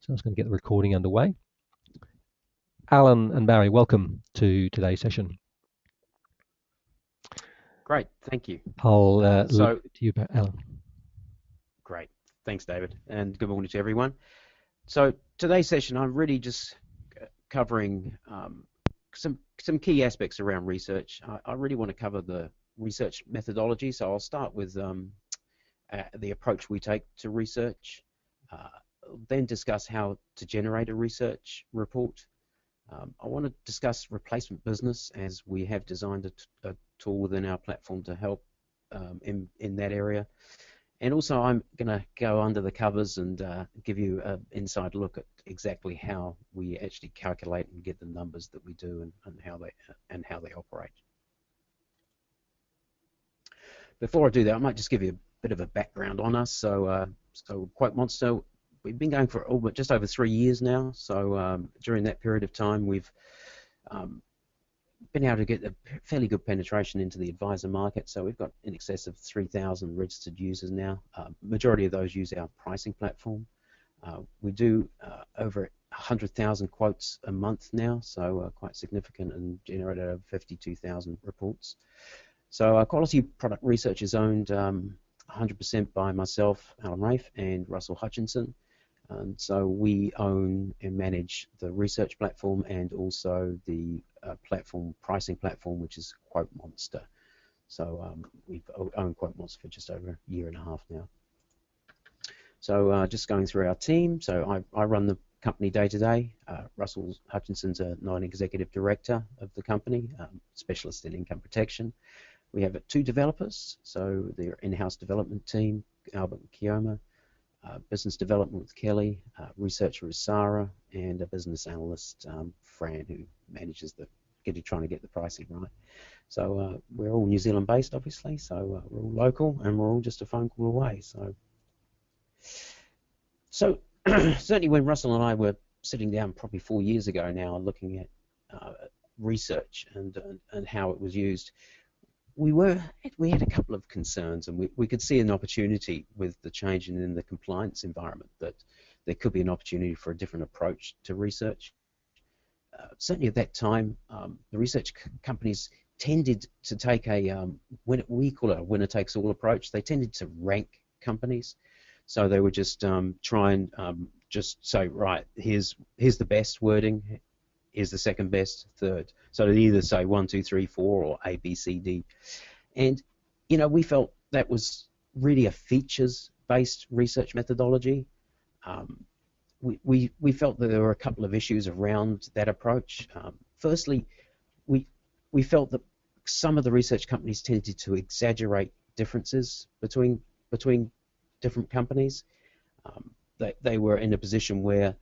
So I'm just going to get the recording underway. Alan and Barry, welcome to today's session. Great, thank you. I'll leave it to you, Alan. Great, thanks, David, and good morning to everyone. So today's session, I'm really just covering some key aspects around research. I really want to cover the research methodology, so I'll start with the approach we take to research, then discuss how to generate a research report. I want to discuss replacement business, as we have designed a tool within our platform to help in that area. And also I'm going to go under the covers and give you an inside look at exactly how we actually calculate and get the numbers that we do and how they operate. Before I do that, I might just give you a bit of a background on us. So Quote Monster, we've been going for just over 3 years now. So during that period of time, we've been able to get a fairly good penetration into the advisor market. So we've got in excess of 3,000 registered users now. Majority of those use our pricing platform. We do over 100,000 quotes a month now, so quite significant, and generated over 52,000 reports. So quality product research is owned 100% by myself, Alan Rafe, and Russell Hutchinson. And so we own and manage the research platform and also the pricing platform, which is Quote Monster. So we've owned Quote Monster for just over a year and a half now. So just going through our team, so I run the company day to day. Russell Hutchinson's a non-executive director of the company, specialist in income protection. We have 2 developers, so their in-house development team, Albert and Kioma. Business development with Kelly, researcher is Sarah, and a business analyst, Fran, who manages trying to get the pricing right. So we're all New Zealand based, obviously, so we're all local and we're all just a phone call away. So certainly when Russell and I were sitting down probably 4 years ago now looking at research and how it was used, we had a couple of concerns, and we could see an opportunity with the change in the compliance environment, that there could be an opportunity for a different approach to research. Certainly at that time, the research companies tended to take we call it a winner-takes-all approach. They tended to rank companies, so they would just try and just say, right, here's the best wording, is the second best, third. So they either say 1, 2, 3, 4 or A, B, C, D. And, we felt that was really a features-based research methodology. We felt that there were a couple of issues around that approach. Firstly, we felt that some of the research companies tended to exaggerate differences between different companies. They were in a position where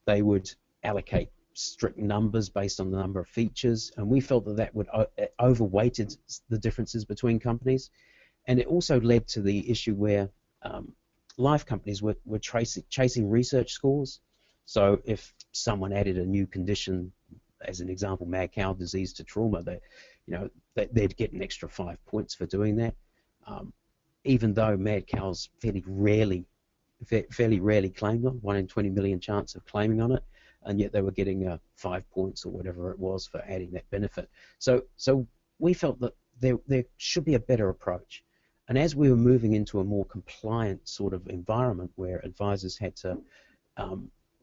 they would allocate strict numbers based on the number of features, and we felt that would overweighted the differences between companies, and it also led to the issue where life companies were chasing research scores. So if someone added a new condition, as an example, mad cow disease to trauma, they'd get an extra 5 points for doing that, even though mad cows fairly rarely claimed on, 1 in 20 million chance of claiming on it, and yet they were getting 5 points or whatever it was for adding that benefit. So we felt that there should be a better approach. And as we were moving into a more compliant sort of environment where advisors had to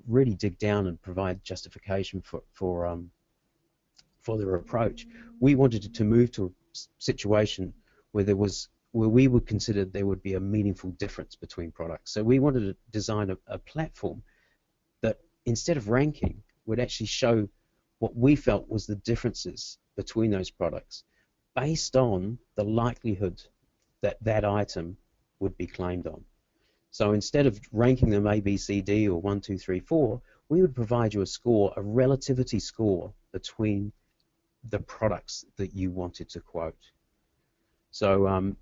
really dig down and provide justification for their approach, we wanted to move to a situation where we would consider there would be a meaningful difference between products. So we wanted to design a platform that, instead of ranking, would actually show what we felt was the differences between those products based on the likelihood that that item would be claimed on. So instead of ranking them A, B, C, D, or 1, 2, 3, 4, we would provide you a relativity score between the products that you wanted to quote. So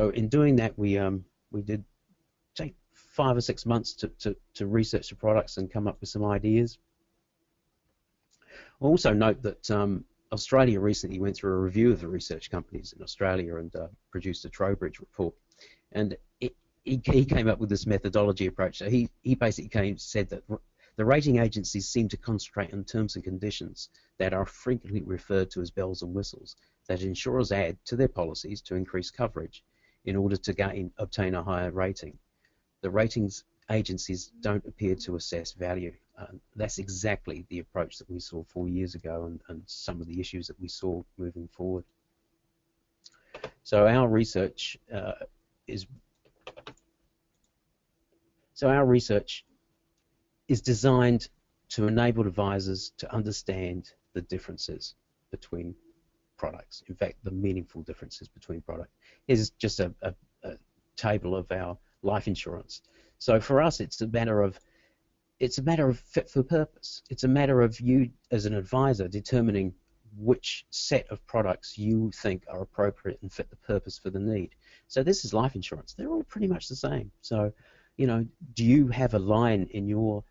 in doing that, we did take 5 or 6 months to research the products and come up with some ideas. I'll also note that Australia recently went through a review of the research companies in Australia and produced a Trowbridge report. And he came up with this methodology approach. So he basically said that the rating agencies seem to concentrate on terms and conditions that are frequently referred to as bells and whistles that insurers add to their policies to increase coverage in order to obtain a higher rating. The ratings agencies don't appear to assess value. That's exactly the approach that we saw 4 years ago, and some of the issues that we saw moving forward. So our research is designed to enable advisors to understand the differences between products. In fact, the meaningful differences between products. Here's just a table of our life insurance. So for us, it's a matter of fit for purpose. It's a matter of you as an advisor determining which set of products you think are appropriate and fit the purpose for the need. So this is life insurance. They're all pretty much the same. So, do you have a line in your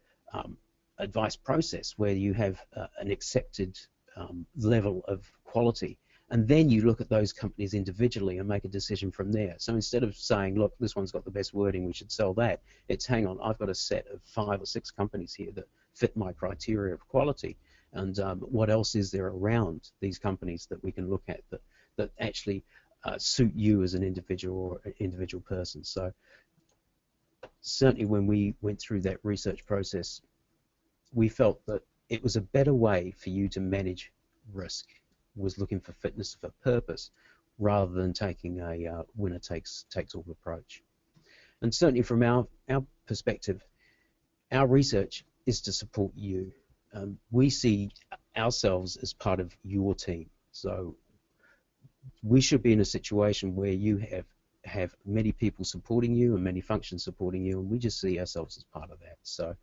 advice process where you have an accepted level of quality, and then you look at those companies individually and make a decision from there. So instead of saying, look, this one's got the best wording, we should sell that, it's, hang on, I've got a set of 5 or 6 companies here that fit my criteria of quality, and what else is there around these companies that we can look at that actually suit you as an individual or an individual person. So certainly when we went through that research process, we felt that it was a better way for you to manage risk, was looking for fitness for purpose rather than taking a winner takes all approach. And certainly from our perspective, our research is to support you. We see ourselves as part of your team. So we should be in a situation where you have many people supporting you and many functions supporting you, and we just see ourselves as part of that. So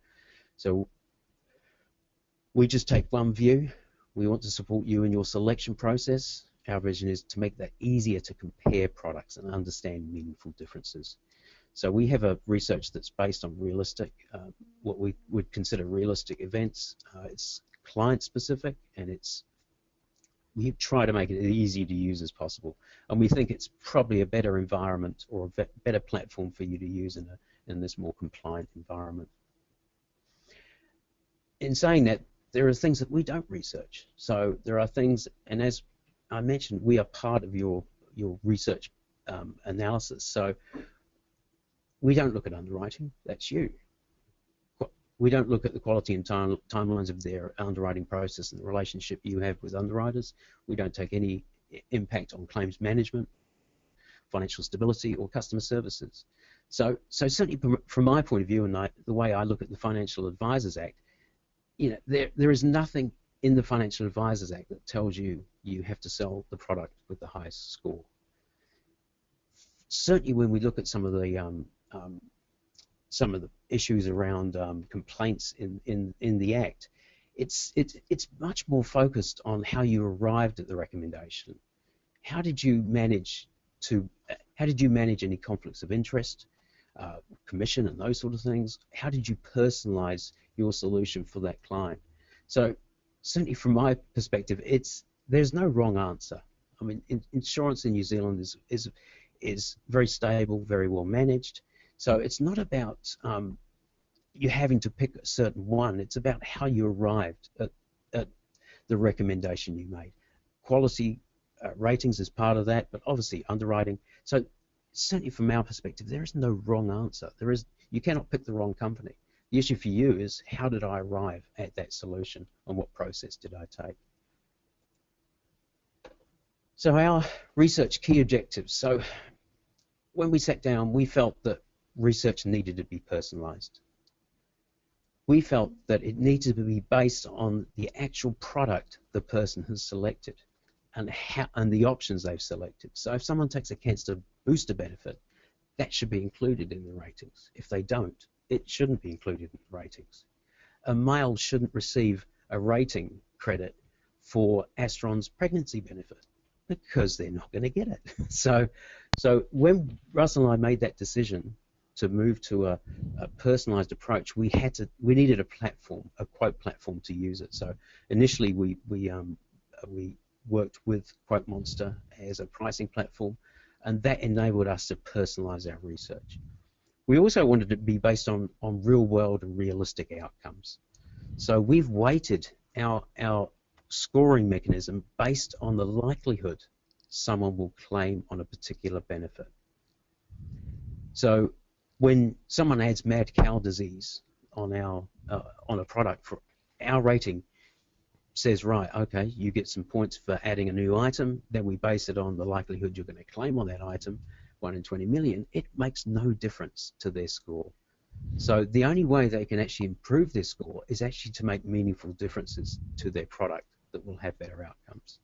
we just take one view. We want to support you in your selection process. Our vision is to make that easier to compare products and understand meaningful differences. So we have a research that's based on realistic, what we would consider realistic events. It's client specific, and we try to make it as easy to use as possible. And we think it's probably a better environment or a better platform for you to use in this more compliant environment. In saying that, there are things that we don't research. So there are things, and as I mentioned, we are part of your research analysis. So we don't look at underwriting, that's you. We don't look at the quality and timelines of their underwriting process and the relationship you have with underwriters. We don't take any impact on claims management, financial stability, or customer services. So certainly from my point of view and the way I look at the Financial Advisors Act, there is nothing in the Financial Advisors Act that tells you you have to sell the product with the highest score. Certainly when we look at some of the issues around complaints in the Act, it's much more focused on how you arrived at the recommendation. How did you manage any conflicts of interest, commission, and those sort of things? How did you personalize your solution for that client? So certainly from my perspective, there's no wrong answer. I mean, insurance in New Zealand is very stable, very well managed. So it's not about you having to pick a certain one. It's about how you arrived at the recommendation you made. Quality ratings is part of that, but obviously underwriting. So certainly from our perspective, there is no wrong answer. You cannot pick the wrong company. The issue for you is, how did I arrive at that solution, and what process did I take? So our research key objectives. So when we sat down, we felt that research needed to be personalized. We felt that it needed to be based on the actual product the person has selected and the options they've selected. So if someone takes a cancer booster benefit, that should be included in the ratings. If they don't, it shouldn't be included in the ratings. A male shouldn't receive a rating credit for Astron's pregnancy benefit because they're not going to get it. So when Russell and I made that decision to move to a personalized approach, we needed a platform, a quote platform to use it. So initially we worked with Quote Monster as a pricing platform, and that enabled us to personalize our research. We also wanted it to be based on real world and realistic outcomes. So we've weighted our scoring mechanism based on the likelihood someone will claim on a particular benefit. So when someone adds mad cow disease on a product, for our rating says, right, okay, you get some points for adding a new item, then we base it on the likelihood you're going to claim on that item, 1 in 20 million. It makes no difference to their score. So the only way they can actually improve their score is actually to make meaningful differences to their product that will have better outcomes.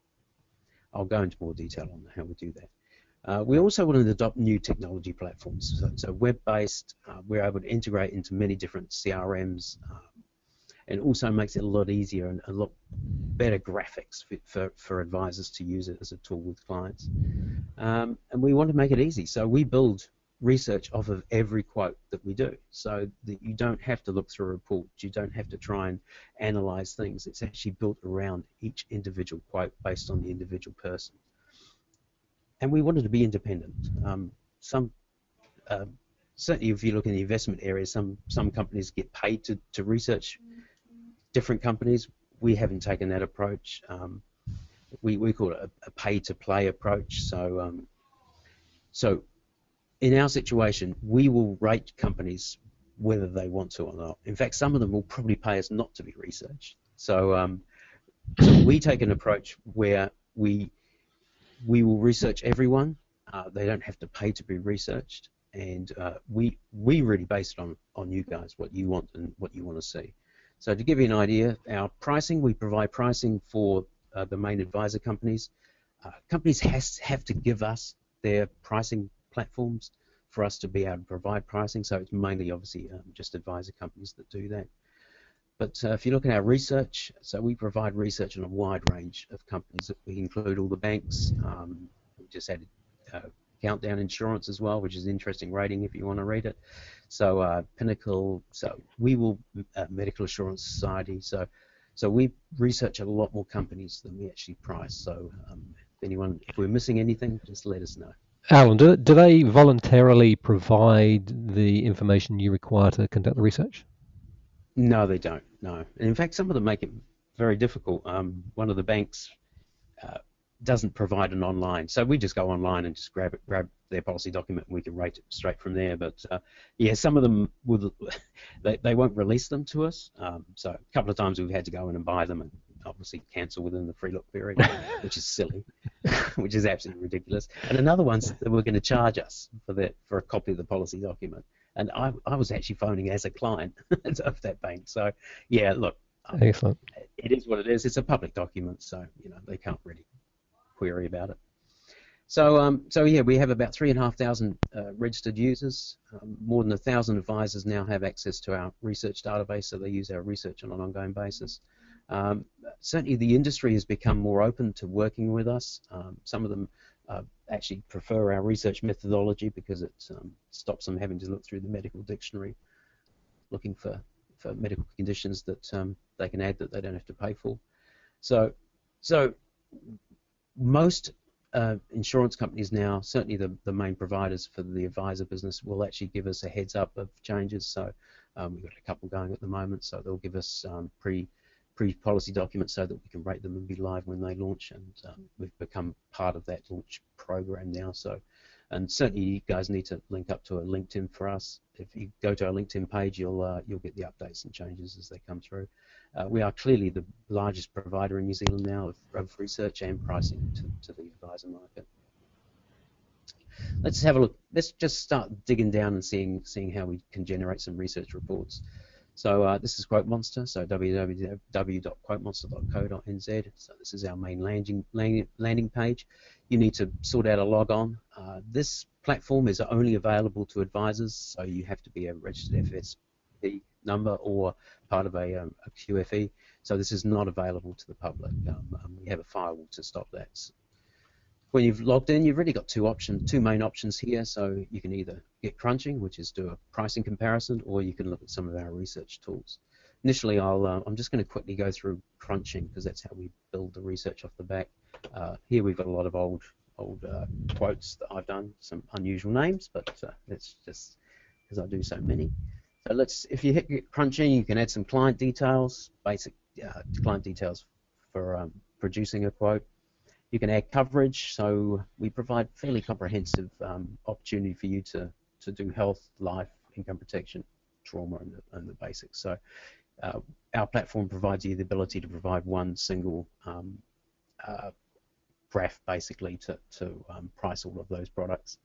I'll go into more detail on how we do that. We also wanted to adopt new technology platforms. So web-based, we're able to integrate into many different CRMs, and also makes it a lot easier and a lot better graphics for advisors to use it as a tool with clients. And we want to make it easy. So we build research off of every quote that we do, so that you don't have to look through a report, you don't have to try and analyze things. It's actually built around each individual quote based on the individual person. And we wanted to be independent. Certainly if you look in the investment area, some companies get paid to research different companies. We haven't taken that approach. We call it a pay-to-play approach. So in our situation, we will rate companies whether they want to or not. In fact, some of them will probably pay us not to be researched. So we take an approach where we will research everyone. They don't have to pay to be researched, and we really base it on you guys, what you want and what you want to see. So to give you an idea, our pricing, we provide pricing for the main advisor companies. Companies have to give us their pricing platforms for us to be able to provide pricing, so it's mainly obviously just advisor companies that do that. But if you look at our research, so we provide research on a wide range of companies. We include all the banks. We just added Countdown Insurance as well, which is an interesting rating if you want to read it. So Pinnacle, so we will Medical Assurance Society. So we research a lot more companies than we actually price. So if we're missing anything, just let us know. Alan, do they voluntarily provide the information you require to conduct the research? No, they don't. No, and in fact, some of them make it very difficult. One of the banks doesn't provide an online, so we just go online and just grab their policy document, and we can rate it straight from there. But yeah, some of them will they won't release them to us. So a couple of times we've had to go in and buy them, and obviously cancel within the free look period, which is silly, which is absolutely ridiculous. And another one's that we're going to charge us for a copy of the policy document. And I was actually phoning as a client of that bank. So yeah, look, excellent. It is what it is. It's a public document, so they can't really query about it. So yeah, we have about 3,500 registered users. More than 1,000 advisors now have access to our research database, so they use our research on an ongoing basis. Certainly the industry has become more open to working with us. Some of them actually prefer our research methodology because it stops them having to look through the medical dictionary looking for medical conditions that they can add that they don't have to pay for. So most insurance companies now, certainly the main providers for the advisor business, will actually give us a heads up of changes. So we've got a couple going at the moment, so they'll give us pre-policy documents so that we can rate them and be live when they launch, and we've become part of that launch program now. So, and certainly you guys need to link up to a LinkedIn for us. If you go to our LinkedIn page, you'll get the updates and changes as they come through. We are clearly the largest provider in New Zealand now of research and pricing to the advisor market. Let's have a look. Let's just start digging down and seeing how we can generate some research reports. So this is QuoteMonster, so www.quotemonster.co.nz. So this is our main landing page. You need to sort out a log on. This platform is only available to advisors, so you have to be a registered FSP number or part of a QFE. So this is not available to the public. We have a firewall to stop that. When you've logged in, you've really got two main options here. So you can either get crunching, which is do a pricing comparison, or you can look at some of our research tools. Initially, I'm just going to quickly go through crunching because that's how we build the research off the back. Here we've got a lot of old quotes that I've done, some unusual names, but let's just because I do so many. So if you hit crunching, you can add some client details, basic client details for producing a quote. You can add coverage, so we provide fairly comprehensive opportunity for you to do health, life, income protection, trauma, and the basics. So our platform provides you the ability to provide one single graph, basically, to price all of those products.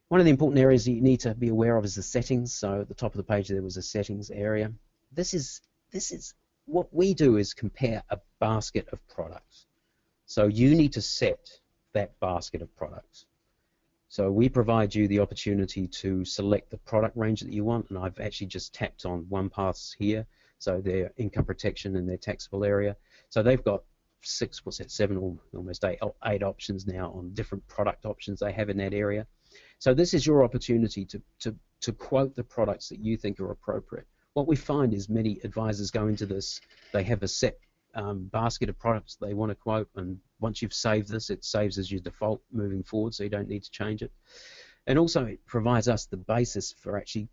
One of the important areas that you need to be aware of is the settings. So at the top of the page there was a settings area. This is what we do is compare a basket of products. So you need to set that basket of products. So we provide you the opportunity to select the product range that you want, and I've actually just tapped on OnePath's here, so their income protection and their taxable area. So they've got seven or almost eight options now on different product options they have in that area. So this is your opportunity to quote the products that you think are appropriate. What we find is many advisors go into this, they have a set basket of products they want to quote, and once you've saved this, it saves as your default moving forward, so you don't need to change it. And also it provides us the basis for actually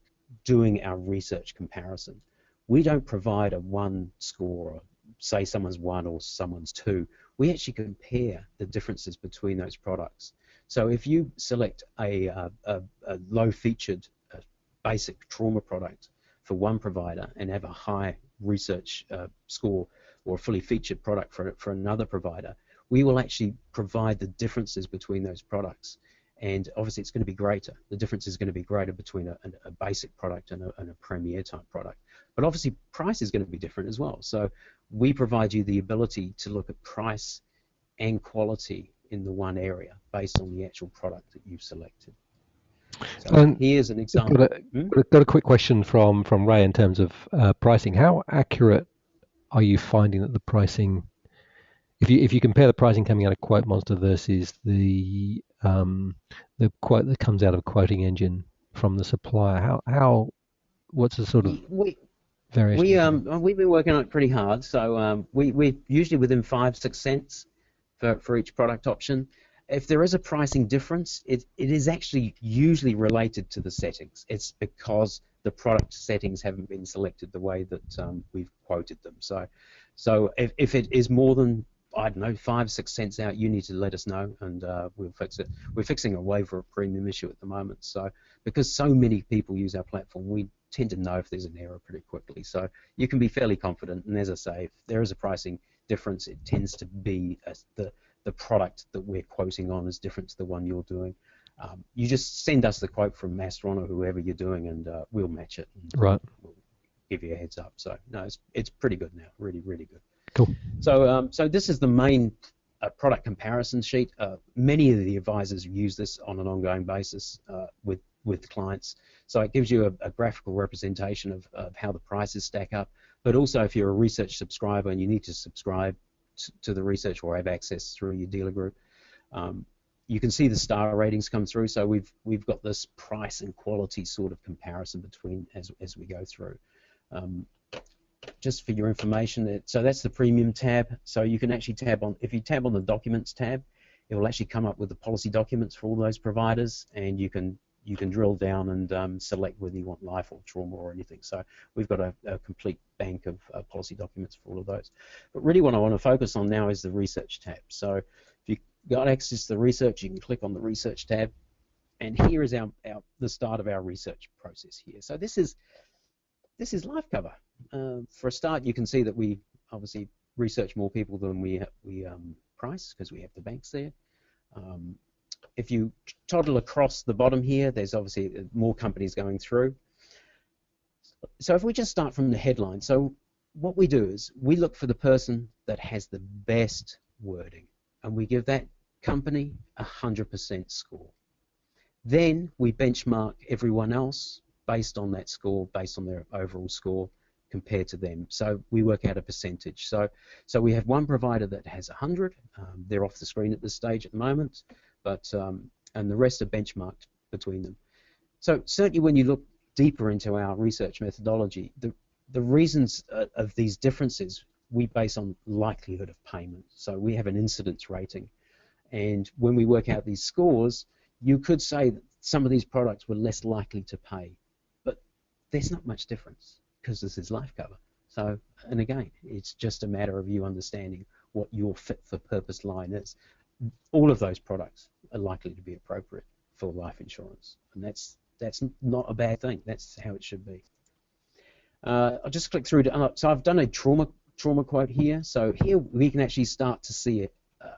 doing our research comparison. We don't provide a one score, or say someone's 1 or someone's 2. We actually compare the differences between those products. So if you select a low-featured basic trauma product for one provider and have a high research score or a fully featured product for another provider, we will actually provide the differences between those products. And obviously it's going to be greater. The difference is going to be greater between a basic product and a premier type product. But obviously price is going to be different as well. So we provide you the ability to look at price and quality in the one area based on the actual product that you've selected. So here's an example. Got a quick question from Ray in terms of pricing. How accurate are you finding that the pricing, if you compare the pricing coming out of Quote Monster versus the quote that comes out of a quoting engine from the supplier, what's the sort of variation? We've been working on it pretty hard. So we're usually within 5-6 cents for each product option. If there is a pricing difference, it is actually usually related to the settings. It's because the product settings haven't been selected the way that we've quoted them. So if it is more than, I don't know, 5-6 cents out, you need to let us know, and we'll fix it. We're fixing a waiver of premium issue at the moment. So because so many people use our platform, we tend to know if there's an error pretty quickly. So you can be fairly confident. And as I say, if there is a pricing difference, it tends to be the product that we're quoting on is different to the one you're doing. You just send us the quote from Mastron or whoever you're doing, and we'll match it. And, right. We'll give you a heads up. So no, it's pretty good now. Really, really good. Cool. So so this is the main product comparison sheet. Many of the advisors use this on an ongoing basis with clients. So it gives you a graphical representation of how the prices stack up. But also, if you're a research subscriber and you need to subscribe to the research or have access through your dealer group, you can see the star ratings come through. So we've got this price and quality sort of comparison between as we go through. Just for your information, so that's the premium tab. So you can actually tab on, if you tab on the documents tab, it will actually come up with the policy documents for all those providers, and you can drill down and select whether you want life or trauma or anything. So we've got a complete bank of policy documents for all of those. But really what I want to focus on now is the research tab. So if you've got access to the research, you can click on the research tab, and here is the start of our research process here. So this is life cover. For a start, you can see that we obviously research more people than we price, because we have the banks there. If you toddle across the bottom here, there's obviously more companies going through. So if we just start from the headline, so what we do is we look for the person that has the best wording, and we give that company 100% score. Then we benchmark everyone else based on that score, based on their overall score compared to them. So we work out a percentage. So we have one provider that has 100. They're off the screen at this stage at the moment, but and the rest are benchmarked between them. So certainly when you look deeper into our research methodology, the reasons of these differences we base on likelihood of payment. So we have an incidence rating, and when we work out these scores, you could say some of these products were less likely to pay. But there's not much difference because this is life cover. So, and again, it's just a matter of you understanding what your fit for purpose line is. All of those products are likely to be appropriate for life insurance, and that's not a bad thing. That's how it should be. I'll just click through to, so I've done a trauma quote here. So here we can actually start to see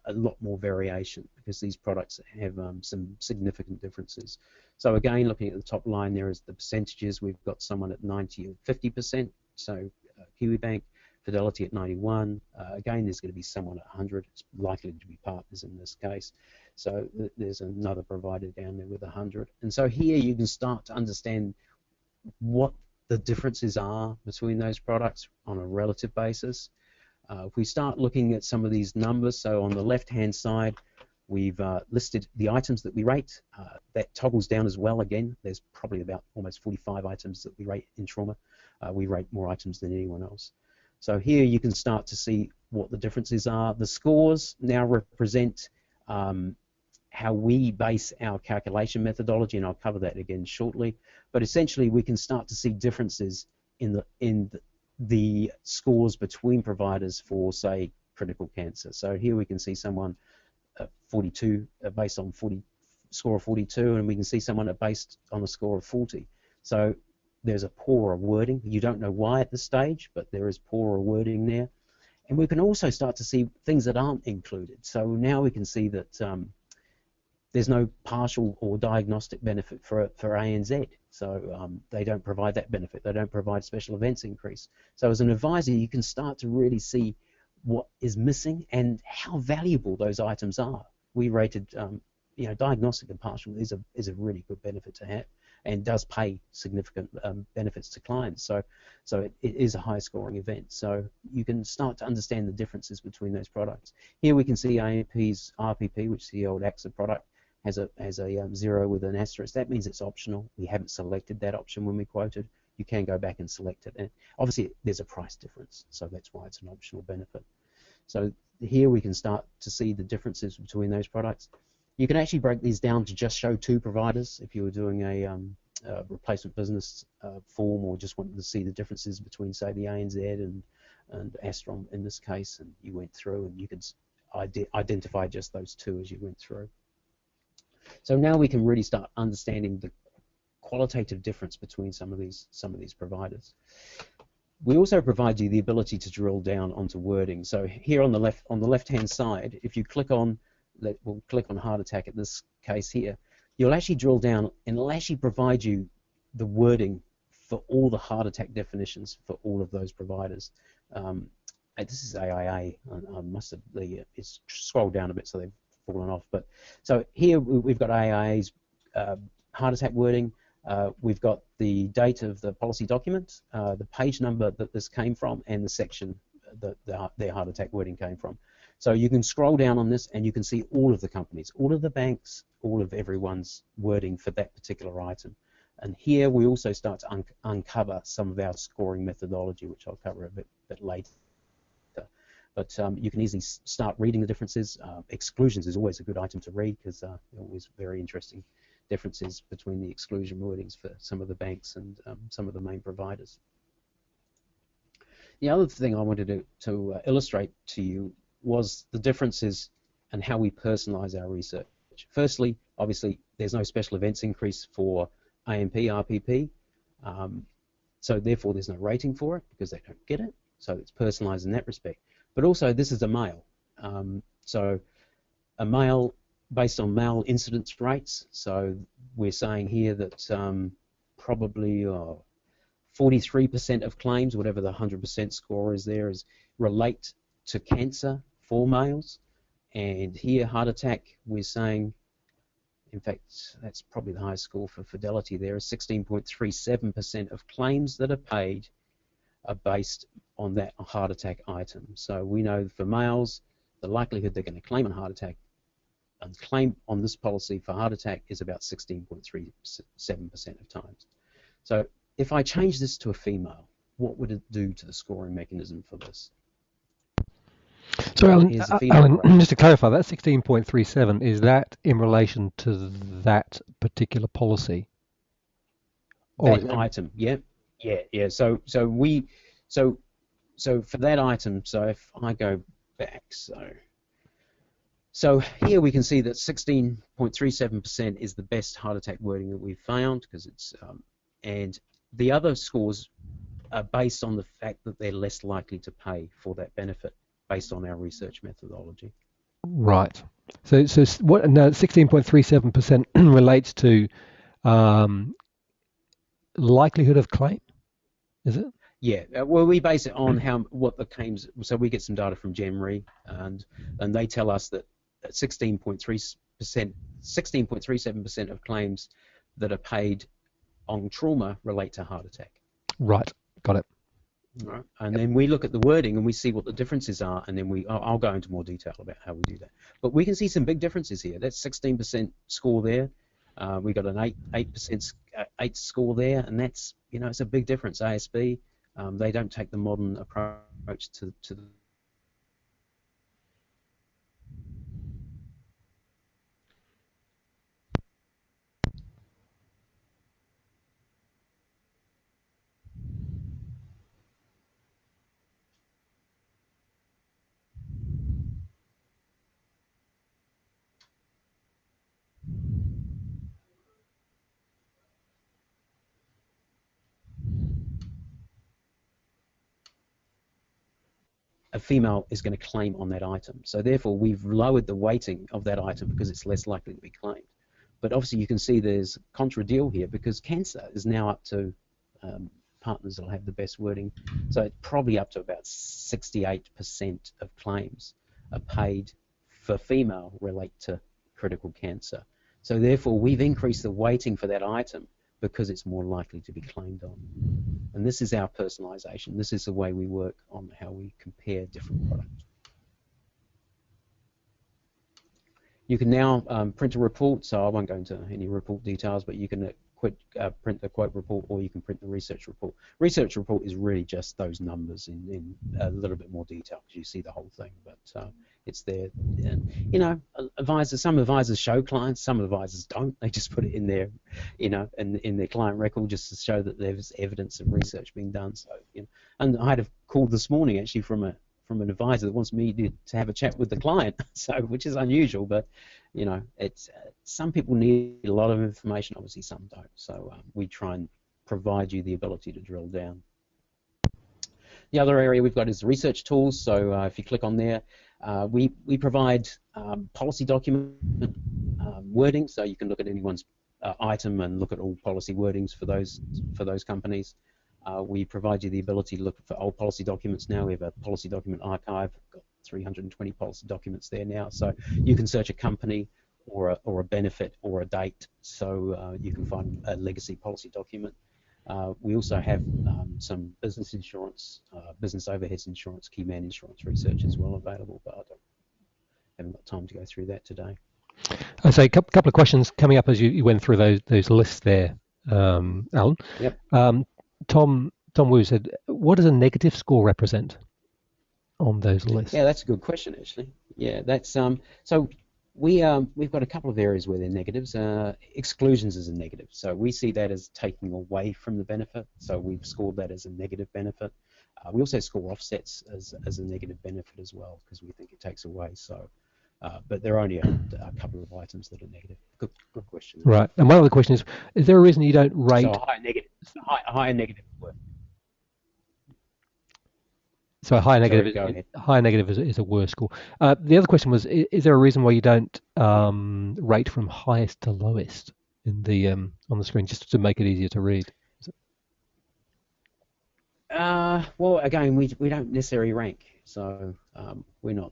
a lot more variation because these products have some significant differences. So again, looking at the top line, there is the percentages. We've got someone at 90 or 50%. So Kiwi Bank, Fidelity at 91. Again, there's going to be someone at 100. It's likely to be partners in this case. So there's another provider down there with 100. And so here you can start to understand what the differences are between those products on a relative basis. If we start looking at some of these numbers, so on the left-hand side, we've listed the items that we rate. That toggles down as well. Again, there's probably about almost 45 items that we rate in trauma. We rate more items than anyone else. So here you can start to see what the differences are. The scores now represent how we base our calculation methodology, and I'll cover that again shortly. But essentially, we can start to see differences in the scores between providers for, say, critical cancer. So here we can see someone at 42 based on score of 42, and we can see someone based on a score of 40. So there's a poorer wording. You don't know why at this stage, but there is poorer wording there. And we can also start to see things that aren't included. So now we can see that there's no partial or diagnostic benefit for ANZ. So they don't provide that benefit. They don't provide special events increase. So as an advisor, you can start to really see what is missing and how valuable those items are. We rated, diagnostic and partial is a really good benefit to have, and does pay significant benefits to clients. So it is a high scoring event. So you can start to understand the differences between those products. Here we can see AMP's RPP, which is the old AXA product, has a 0 with an asterisk. That means it's optional. We haven't selected that option when we quoted. You can go back and select it. And obviously, there's a price difference, so that's why it's an optional benefit. So here we can start to see the differences between those products. You can actually break these down to just show 2 providers if you were doing a replacement business form, or just wanted to see the differences between, say, the ANZ and Astrom in this case, and you went through and you could identify just those 2 as you went through. So now we can really start understanding the qualitative difference between some of these providers. We also provide you the ability to drill down onto wording. So here on the left-hand side, if you click on, we'll click on heart attack in this case here, you'll actually drill down and it'll actually provide you the wording for all the heart attack definitions for all of those providers. This is AIA. I must have it's scrolled down a bit, so they've fallen off. But so here we've got AIA's heart attack wording. We've got the date of the policy document, the page number that this came from, and the section that their heart attack wording came from. So you can scroll down on this and you can see all of the companies, all of the banks, all of everyone's wording for that particular item. And here we also start to uncover some of our scoring methodology, which I'll cover a bit later. But you can easily start reading the differences. Exclusions is always a good item to read because always very interesting differences between the exclusion wordings for some of the banks and some of the main providers. The other thing I wanted to illustrate to you was the differences and how we personalize our research. Firstly, obviously, there's no special events increase for AMP, RPP, so therefore there's no rating for it because they don't get it, so it's personalized in that respect. But also, this is a male, so a male based on male incidence rates, so we're saying here that probably 43% of claims, whatever the 100% score is there, is relate to cancer for males. And here, heart attack, we're saying, in fact, that's probably the highest score for Fidelity there, is 16.37% of claims that are paid are based on that heart attack item. So we know for males, the likelihood they're going to claim a heart attack and claim on this policy for heart attack is about 16.37% of times. So if I change this to a female, what would it do to the scoring mechanism for this? So, Here's a female Alan, grey. just to clarify, that 16.37, is that in relation to that particular policy, or is That it? item, yeah, yeah. So so for that item, so if I go back, so here we can see that 16.37% is the best heart attack wording that we've found because and the other scores are based on the fact that they're less likely to pay for that benefit based on our research methodology. Right. So what? No, 16.37% relates to um, likelihood of claim, is it? Yeah, well, we base it on what the claims. So we get some data from GEMRI, and they tell us that 16.37% of claims that are paid on trauma relate to heart attack. Right. Got it. Right. And Yep. then we look at the wording and we see what the differences are, and then I'll go into more detail about how we do that. But we can see some big differences here. That's 16% score there. We got an 8% 8 score there, and that's it's a big difference. ASB, they don't take the modern approach to a female is going to claim on that item. So therefore, we've lowered the weighting of that item because it's less likely to be claimed. But obviously, you can see there's contra deal here because cancer is now up to partners that'll have the best wording. So it's probably up to about 68% of claims are paid for female relate to critical cancer. So therefore, we've increased the weighting for that item because it's more likely to be claimed on. And this is our personalization. This is the way we work on how we compare different products. You can now print a report, so I won't go into any report details, but you can print the quote report, or you can print the research report. Research report is really just those numbers in a little bit more detail because you see the whole thing, but it's there. And, some advisors show clients, some advisors don't. They just put it in their, in their client record just to show that there's evidence of research being done. So, and I had a call this morning actually from an advisor that wants me to have a chat with the client, so which is unusual, but it's some people need a lot of information, obviously some don't. So we try and provide you the ability to drill down. The other area we've got is research tools. So if you click on there, we provide policy document wording, so you can look at anyone's item and look at all policy wordings for those companies. We provide you the ability to look for old policy documents now. We have a policy document archive. We've got 320 policy documents there now. So you can search a company or a benefit or a date, so you can find a legacy policy document. We also have some business insurance, business overheads insurance, key man insurance research as well available, but I haven't got time to go through that today. I say a couple of questions coming up as you went through those lists there, Alan. Yep. Tom Wu said, what does a negative score represent on those lists? Yeah, that's a good question actually. Yeah, that's so we've got a couple of areas where they're negatives. Exclusions is a negative, so we see that as taking away from the benefit. So we've scored that as a negative benefit. We also score offsets as a negative benefit as well because we think it takes away. So, but there are only a couple of items that are negative. Good question. Right. And one other question is there a reason you don't rate? So a higher negative. So a high negative, Sorry, high negative is a worse score. The other question was: is there a reason why you don't rate from highest to lowest in the on the screen, just to make it easier to read? Well, again, we don't necessarily rank, so we're not.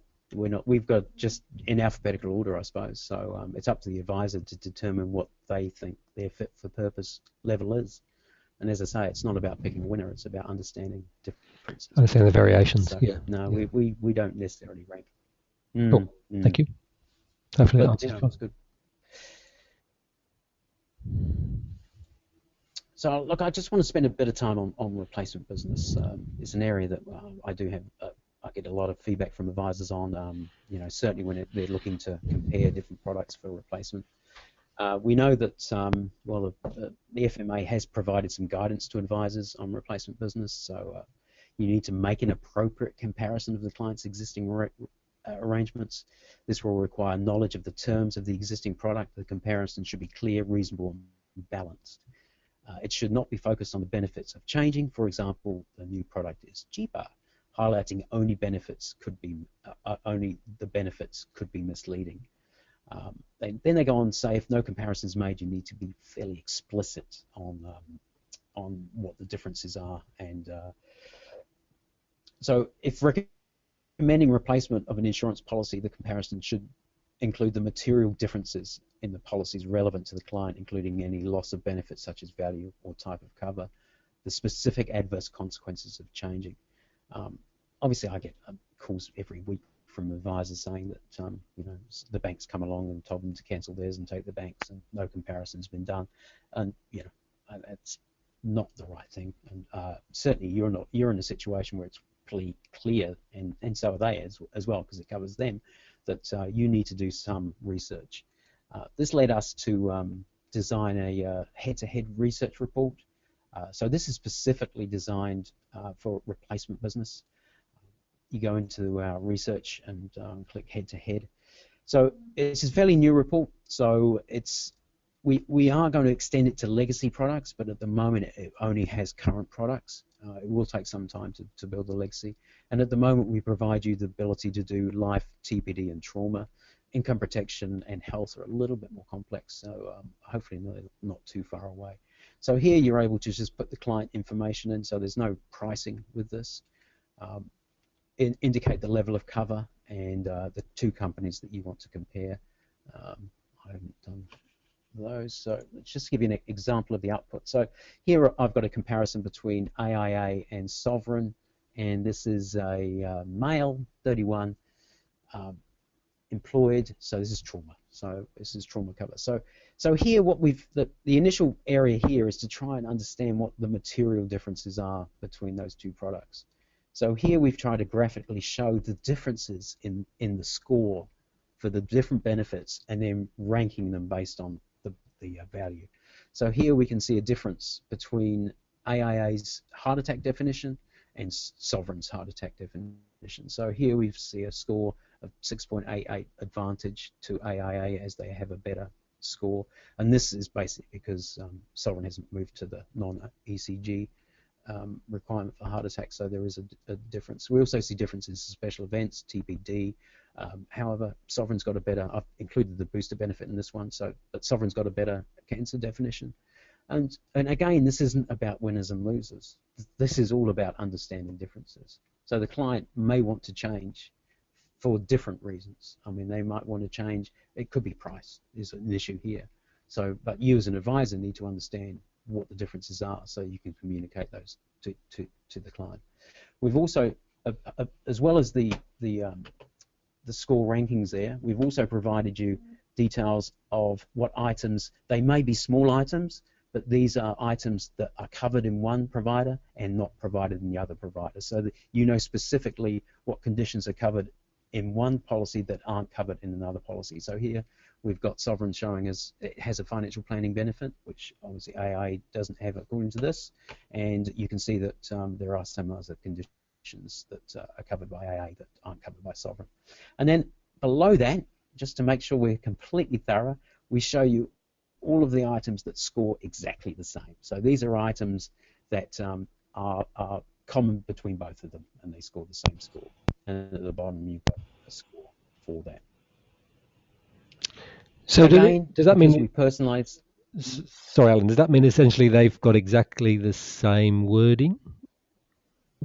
We've got just in alphabetical order, I suppose. So it's up to the advisor to determine what they think their fit for purpose level is. And as I say, it's not about picking a winner; it's about understanding differences. Understand the variations. So, yeah. No, yeah. We don't necessarily rank. Cool. Thank you. Hopefully that answers. That's good. So look, I just want to spend a bit of time on replacement business. It's an area that I do have get a lot of feedback from advisors on, certainly when they're looking to compare different products for replacement. We know that, the FMA has provided some guidance to advisors on replacement business, so you need to make an appropriate comparison of the client's existing arrangements. This will require knowledge of the terms of the existing product. The comparison should be clear, reasonable, and balanced. It should not be focused on the benefits of changing. For example, the new product is cheaper. Highlighting only the benefits could be misleading. Then they go on to say, if no comparison is made, you need to be fairly explicit on what the differences are. And so if recommending replacement of an insurance policy, the comparison should include the material differences in the policies relevant to the client, including any loss of benefits such as value or type of cover, the specific adverse consequences of changing. Obviously, I get calls every week from advisors saying that the bank's come along and told them to cancel theirs and take the bank's, and no comparison's been done, and that's not the right thing. And certainly, you're in a situation where it's pretty clear, and so are they as well, because it covers them, that you need to do some research. This led us to design a head-to-head research report. So this is specifically designed for replacement business. You go into our research and click head-to-head. So it's a fairly new report. So we are going to extend it to legacy products, but at the moment it only has current products. It will take some time to build the legacy. And at the moment we provide you the ability to do life, TPD, and trauma. Income protection and health are a little bit more complex, so hopefully not too far away. So here you're able to just put the client information in, so there's no pricing with this. Indicate the level of cover and the two companies that you want to compare. I haven't done those, so let's just give you an example of the output. So here I've got a comparison between AIA and Sovereign, and this is a male, 31, employed, so this is trauma. So this is trauma cover. So here the initial area here is to try and understand what the material differences are between those two products. So here we've tried to graphically show the differences in the score for the different benefits and then ranking them based on the value. So here we can see a difference between AIA's heart attack definition and Sovereign's heart attack definition. So here we see a score of 6.88 advantage to AIA as they have a better score, and this is basically because Sovereign hasn't moved to the non-ECG requirement for heart attack, so there is a difference. We also see differences in special events, TPD. However, Sovereign's got a better, I've included the booster benefit in this one, but Sovereign's got a better cancer definition. And again, this isn't about winners and losers. This is all about understanding differences. So the client may want to change for different reasons. I mean, they might want to change, it could be price is an issue here. So, but you as an advisor need to understand what the differences are so you can communicate those to the client. We've also, as well as the score rankings there, we've also provided you details of what items, they may be small items, but these are items that are covered in one provider and not provided in the other provider, so that you know specifically what conditions are covered in one policy that aren't covered in another policy. So here we've got Sovereign showing us it has a financial planning benefit, which obviously AA doesn't have according to this, and you can see that there are some other conditions that are covered by AA that aren't covered by Sovereign. And then below that, just to make sure we're completely thorough, we show you all of the items that score exactly the same. So these are items that are common between both of them, and they score the same score. And at the bottom, you've got a score for that. So again, does that mean we personalize? Sorry, Alan. Does that mean essentially they've got exactly the same wording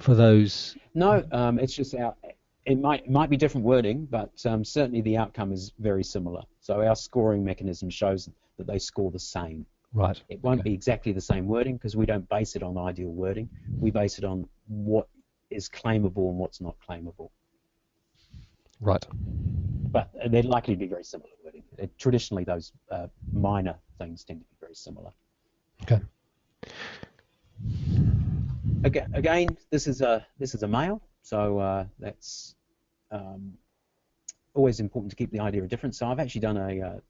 for those? No, it's just it might be different wording, but certainly the outcome is very similar. So our scoring mechanism shows that they score the same. Right. It won't be exactly the same wording because we don't base it on ideal wording. We base it on what is claimable and what's not claimable. Right. But they're likely to be very similar wording. Traditionally, those minor things tend to be very similar. Okay. Again, this is a male, So that's always important to keep the idea of difference. So I've actually done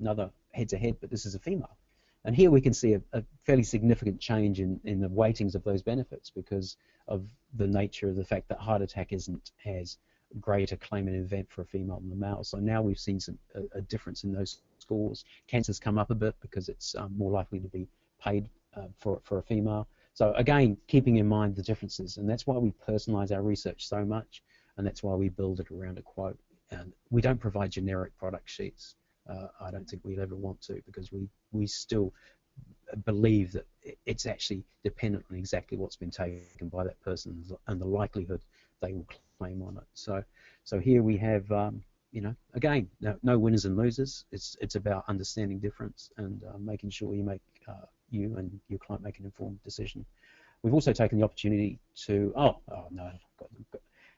another head-to-head, but this is a female. And here we can see a fairly significant change in the weightings of those benefits because of the nature of the fact that heart attack isn't as great a claimant event for a female than the male. So now we've seen a difference in those scores. Cancer's come up a bit because it's more likely to be paid for a female. So again, keeping in mind the differences, and that's why we personalize our research so much, and that's why we build it around a quote. And we don't provide generic product sheets. I don't think we'd ever want to, because we still believe that it's actually dependent on exactly what's been taken by that person and the likelihood they will claim on it. So here we have, you know, again, no winners and losers. It's about understanding difference and making sure you and your client make an informed decision. We've also taken the opportunity to,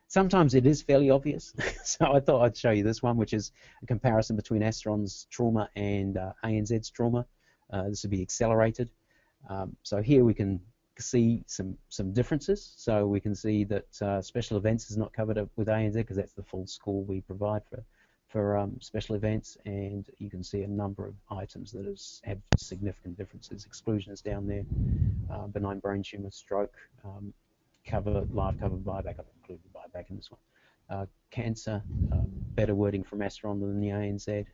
sometimes it is fairly obvious, so I thought I'd show you this one, which is a comparison between Astron's trauma and ANZ's trauma. This would be accelerated. So here we can see some differences. So we can see that special events is not covered with ANZ because that's the full score we provide for special events, and you can see a number of items that have significant differences. Exclusion is down there, benign brain tumour, stroke, live cover buyback. I've included buyback in this one. Cancer, better wording from Astron than the ANZ.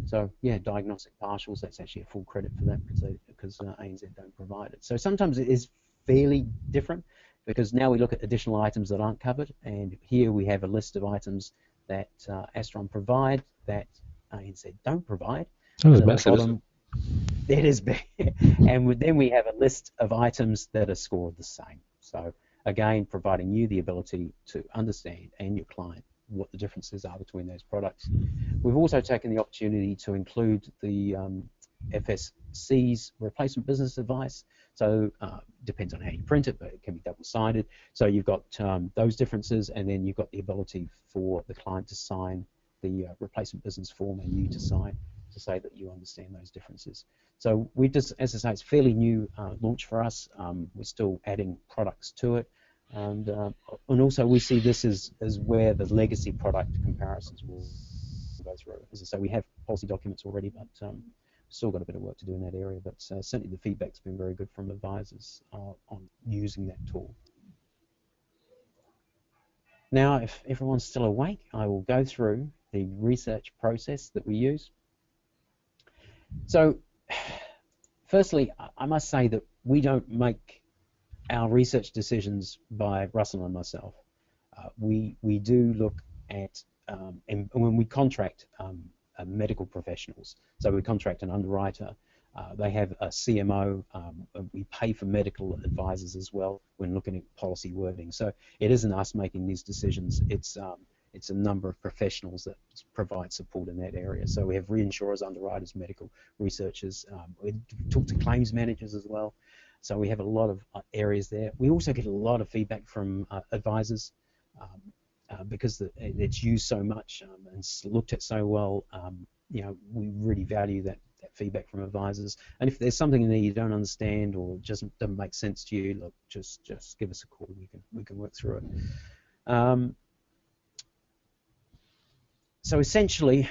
So yeah, diagnostic partials, that's actually a full credit for that because ANZ don't provide it. So sometimes it is fairly different because now we look at additional items that aren't covered, and here we have a list of items that Astron provide that ANZ don't provide. Oh, so massive. Bottom, it is big. And then we have a list of items that are scored the same. So again, providing you the ability to understand, and your client, what the differences are between those products. We've also taken the opportunity to include the FSC's replacement business advice. So depends on how you print it, but it can be double-sided. So you've got those differences, and then you've got the ability for the client to sign the replacement business form and you to sign to say that you understand those differences. So we just, as I say, it's a fairly new launch for us. We're still adding products to it. And also we see this as where the legacy product comparisons will go through. As I say, we have policy documents already, but still got a bit of work to do in that area. But certainly the feedback's been very good from advisors on using that tool. Now, if everyone's still awake, I will go through the research process that we use. So, firstly, I must say that we don't make our research decisions by Russell and myself. We do look at, and when we contract medical professionals, so we contract an underwriter, they have a CMO, we pay for medical advisors as well when looking at policy wording. So it isn't us making these decisions, it's a number of professionals that provide support in that area. So we have reinsurers, underwriters, medical researchers, we talk to claims managers as well. So we have a lot of areas there. We also get a lot of feedback from advisors because it's used so much and looked at so well. You know, we really value that feedback from advisors. And if there's something in there you don't understand or doesn't make sense to you, look, just give us a call. We can work through it. So essentially,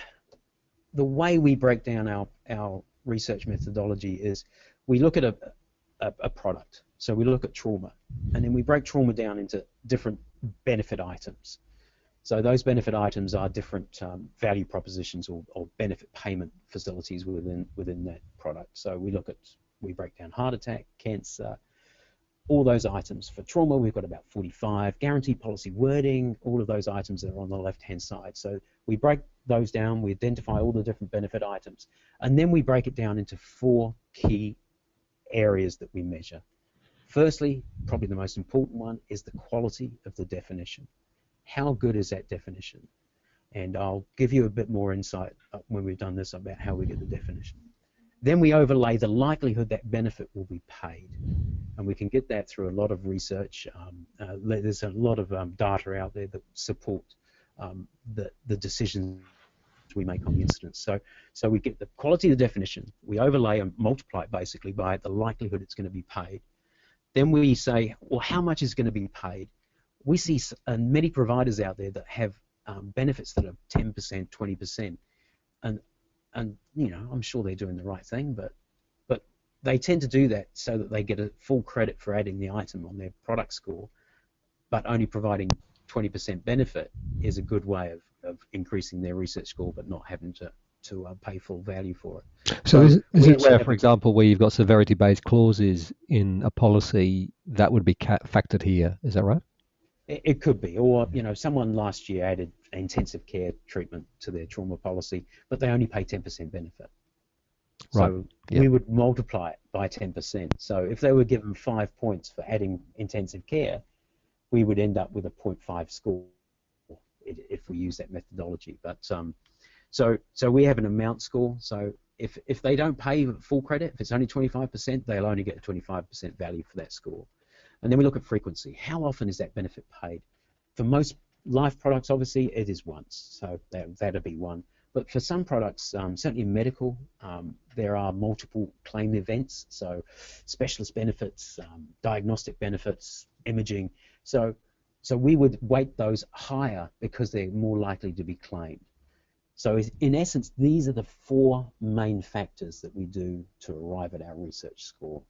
the way we break down our research methodology is we look at a product. So we look at trauma, and then we break trauma down into different benefit items. So those benefit items are different value propositions or benefit payment facilities within that product. So we break down heart attack, cancer, all those items. For trauma, we've got about 45. Guaranteed policy wording, all of those items that are on the left-hand side. So we break those down, we identify all the different benefit items, and then we break it down into 4 key areas that we measure. Firstly, probably the most important one is the quality of the definition. How good is that definition? And I'll give you a bit more insight when we've done this about how we get the definition. Then we overlay the likelihood that benefit will be paid. And we can get that through a lot of research. There's a lot of data out there that support the decisions we make on the incidents. So we get the quality of the definition, we overlay and multiply it basically by the likelihood it's going to be paid. Then we say, well, how much is going to be paid? we see many providers out there that have benefits that are 10%, 20%, and I'm sure they're doing the right thing, but they tend to do that so that they get a full credit for adding the item on their product score, but only providing 20% benefit is a good way of increasing their research score, but not having to pay full value for it. So So is we it actually where, have for example, where you've got severity-based clauses in a policy that would be factored here? Is that right? it could be, or someone last year added intensive care treatment to their trauma policy, but they only pay 10% benefit. Right. So Yeah. we would multiply it by 10%. So if they were given 5 points for adding intensive care, we would end up with a 0.5 score if we use that methodology. But so we have an amount score. So if they don't pay full credit, if it's only 25%, they'll only get a 25% value for that score. And then we look at frequency. How often is that benefit paid? For most life products, obviously, it is once. So that'd be one. But for some products, certainly in medical, there are multiple claim events. So specialist benefits, diagnostic benefits, imaging. So we would weight those higher because they're more likely to be claimed. So in essence, these are the 4 main factors that we do to arrive at our research score.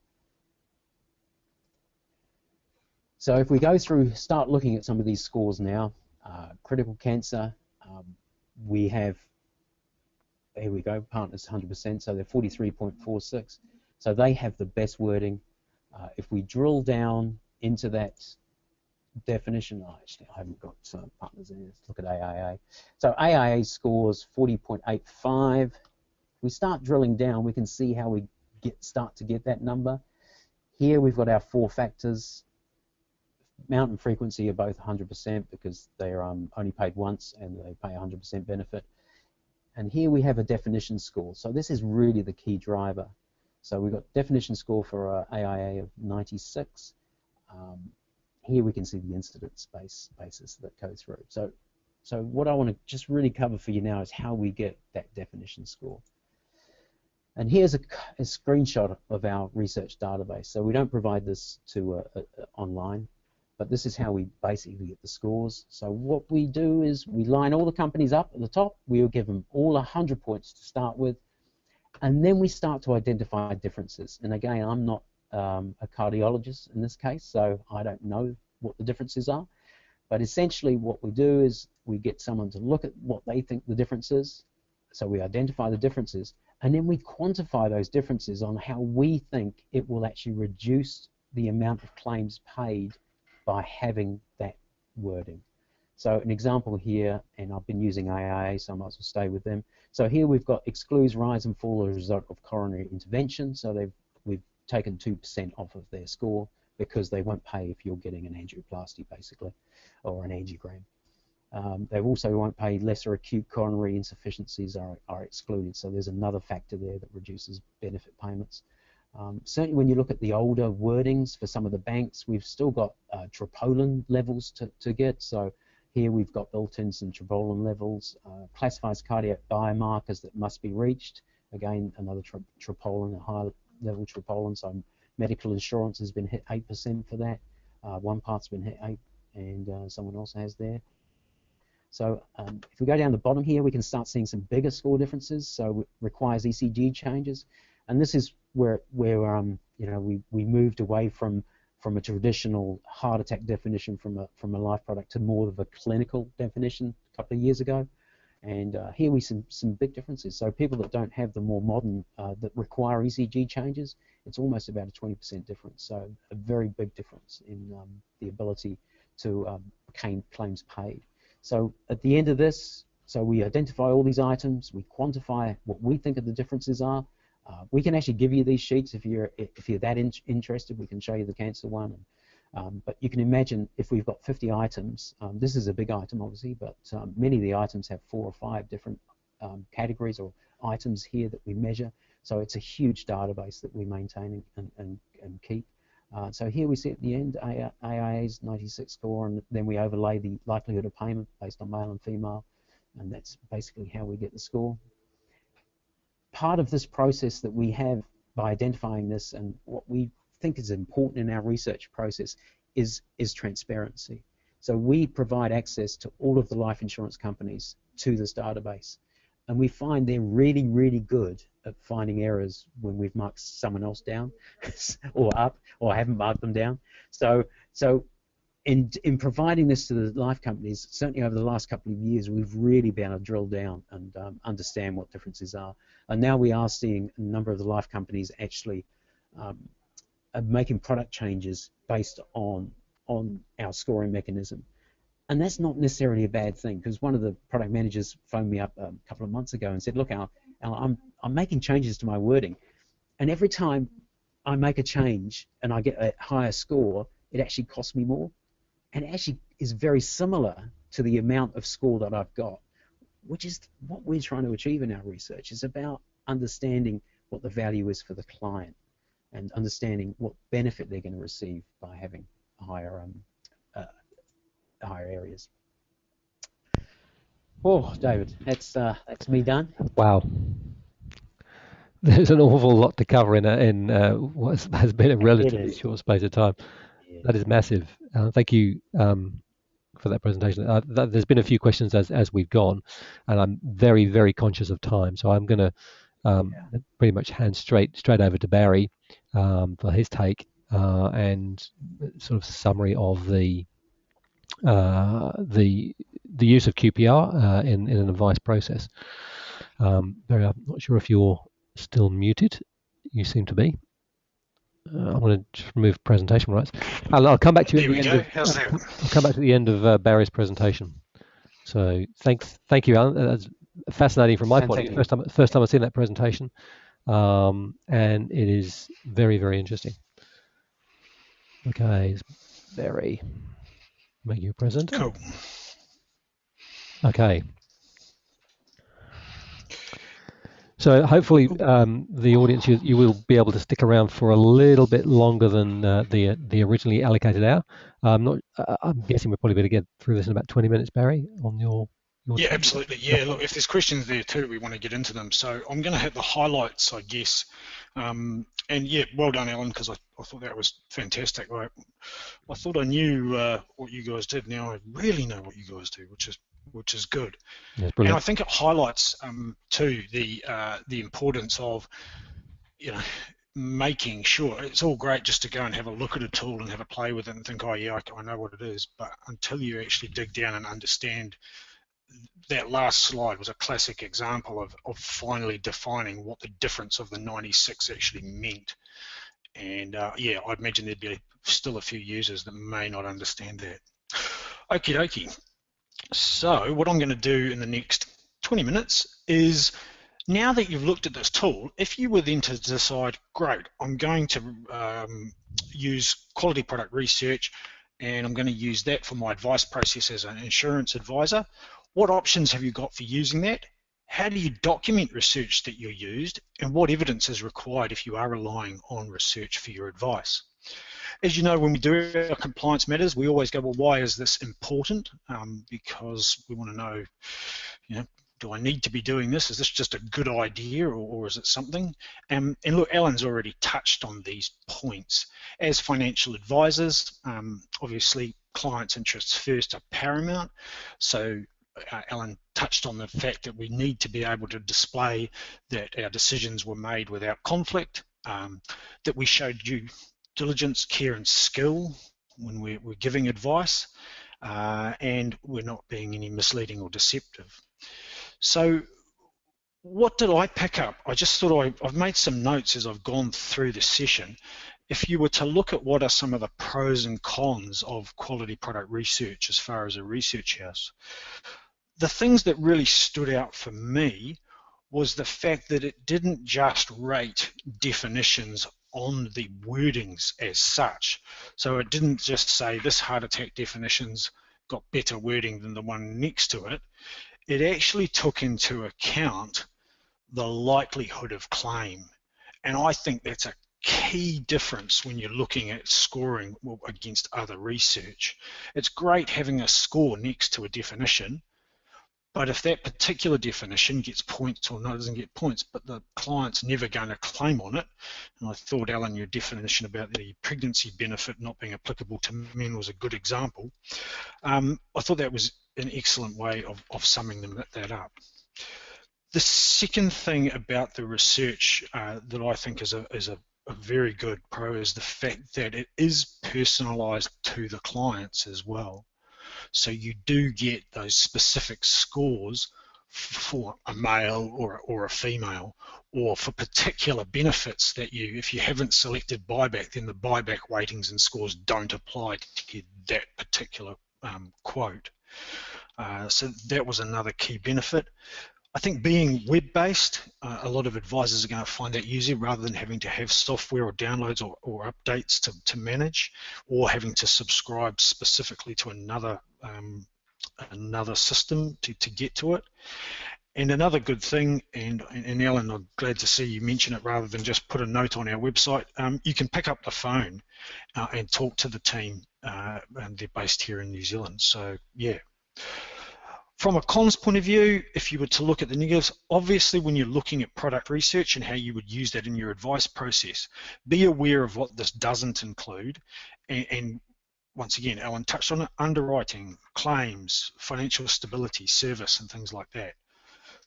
So if we go through, start looking at some of these scores now, critical cancer, we have, here we go, partners 100%, so they're 43.46. So they have the best wording. If we drill down into that definition, actually I haven't got partners in here. Let's look at AIA. So AIA scores 40.85. If we start drilling down, we can see how we start to get that number. Here we've got our 4 factors. Amount and frequency are both 100% because they are only paid once and they pay 100% benefit. And here we have a definition score. So this is really the key driver. So we've got definition score for AIA of 96. Here we can see the incidence basis that goes through. So what I want to just really cover for you now is how we get that definition score. And here's a screenshot of our research database. So we don't provide this to online, but this is how we basically get the scores. So what we do is we line all the companies up at the top. We'll give them all 100 points to start with, and then we start to identify differences. And again, I'm not a cardiologist in this case, so I don't know what the differences are. But essentially what we do is we get someone to look at what they think the difference is. So we identify the differences, and then we quantify those differences on how we think it will actually reduce the amount of claims paid by having that wording. So an example here, and I've been using AIA, so I might as well stay with them. So here we've got excludes rise and fall as a result of coronary intervention. So we've taken 2% off of their score because they won't pay if you're getting an angioplasty, basically, or an angiogram. They also won't pay lesser acute coronary insufficiencies are excluded. So there's another factor there that reduces benefit payments. Certainly when you look at the older wordings for some of the banks, we've still got troponin levels to get. So here we've got built-in some troponin levels, classifies cardiac biomarkers that must be reached. Again, another troponin, a high level troponin. So medical insurance has been hit 8% for that. One part's been hit 8%, and someone else has there. So if we go down the bottom here, we can start seeing some bigger score differences. So it requires ECG changes, and this is where we moved away from a traditional heart attack definition from a life product to more of a clinical definition a couple of years ago. And here we see some big differences. So people that don't have the more modern that require ECG changes, it's almost about a 20% difference. So a very big difference in the ability to claims paid. So at the end of this, so we identify all these items, we quantify what we think the differences are. We can actually give you these sheets if you're that interested. We can show you the cancer one. But you can imagine if we've got 50 items, this is a big item obviously, but many of the items have 4 or 5 different categories or items here that we measure. So it's a huge database that we maintain and keep. So here we see at the end AIA's 96 score, and then we overlay the likelihood of payment based on male and female, and that's basically how we get the score. Part of this process that we have by identifying this, and what we think is important in our research process, is transparency. So we provide access to all of the life insurance companies to this database. And we find they're really, really good at finding errors when we've marked someone else down or up, or haven't marked them down. So in providing this to the life companies, certainly over the last couple of years, we've really been able to drill down and understand what differences are. And now we are seeing a number of the life companies actually making product changes based on our scoring mechanism. And that's not necessarily a bad thing, because one of the product managers phoned me up a couple of months ago and said, look, Al, I'm making changes to my wording, and every time I make a change and I get a higher score, it actually costs me more. And it actually is very similar to the amount of score that I've got, which is what we're trying to achieve in our research. It's about understanding what the value is for the client and understanding what benefit they're going to receive by having higher areas. Oh, David, that's me done. Wow. There's an awful lot to cover in what has been a relatively short space of time. Yeah. That is massive. Thank you for that presentation. There's been a few questions as we've gone, and I'm very, very conscious of time. So I'm going to pretty much hand straight over to Barry for his take and sort of summary of the use of QPR in an advice process. Barry, I'm not sure if you're still muted. You seem to be. I'm going to just remove presentation rights. I'll come back to you at the end of. I'll come back to the end of Barry's presentation. So thank you, Alan. That's fascinating from my point of view. First time I've seen that presentation, and it is very, very interesting. Okay, Barry, make you a presenter. Cool. Okay. So hopefully the audience, you will be able to stick around for a little bit longer than the originally allocated hour. I'm guessing we'll probably better get through this in about 20 minutes, Barry, on your yeah, absolutely. Yeah, look, if there's questions there too, we want to get into them. So I'm going to hit the highlights, I guess. And yeah, well done, Alan, because I thought that was fantastic. I thought I knew what you guys did. Now I really know what you guys do, which is good. Yeah, and I think it highlights too the importance of making sure. It's all great just to go and have a look at a tool and have a play with it and think, oh yeah, I know what it is, but until you actually dig down and understand. That last slide was a classic example of finally defining what the difference of the 96 actually meant. And yeah, I imagine there'd be still a few users that may not understand that. Okie dokie. So what I'm going to do in the next 20 minutes is, now that you've looked at this tool, if you were then to decide, great, I'm going to use quality product research and I'm going to use that for my advice process as an insurance advisor, what options have you got for using that? How do you document research that you used? And what evidence is required if you are relying on research for your advice? As you know, when we do our compliance matters, we always go, well, why is this important? Because we want to know, do I need to be doing this? Is this just a good idea, or is it something? And look, Alan's already touched on these points. As financial advisors, obviously clients' interests first are paramount. So Alan touched on the fact that we need to be able to display that our decisions were made without conflict, that we showed due diligence, care and skill when we're giving advice, and we're not being any misleading or deceptive. So what did I pick up? I just thought I've made some notes as I've gone through the session. If you were to look at what are some of the pros and cons of quality product research as far as a research house, the things that really stood out for me was the fact that it didn't just rate definitions on the wordings as such. So it didn't just say this heart attack definition's got better wording than the one next to it. It actually took into account the likelihood of claim. And I think that's a key difference when you're looking at scoring against other research. It's great having a score next to a definition, But if that particular definition gets points or doesn't get points, but the client's never going to claim on it, and I thought, Alan, your definition about the pregnancy benefit not being applicable to men was a good example. I thought that was an excellent way of summing that up. The second thing about the research that I think is a very good pro is the fact that it is personalised to the clients as well. So you do get those specific scores for a male or a female, or for particular benefits that if you haven't selected buyback, then the buyback weightings and scores don't apply to that particular quote. So that was another key benefit. I think being web-based, a lot of advisors are going to find that easier rather than having to have software or downloads or updates to manage, or having to subscribe specifically to another system to get to it. And another good thing, and Alan, I'm glad to see you mention it rather than just put a note on our website, you can pick up the phone and talk to the team, and they're based here in New Zealand. So yeah. From a cons point of view, if you were to look at the negatives, obviously when you're looking at product research and how you would use that in your advice process, be aware of what this doesn't include. And once again, Alan touched on it: underwriting, claims, financial stability, service, and things like that.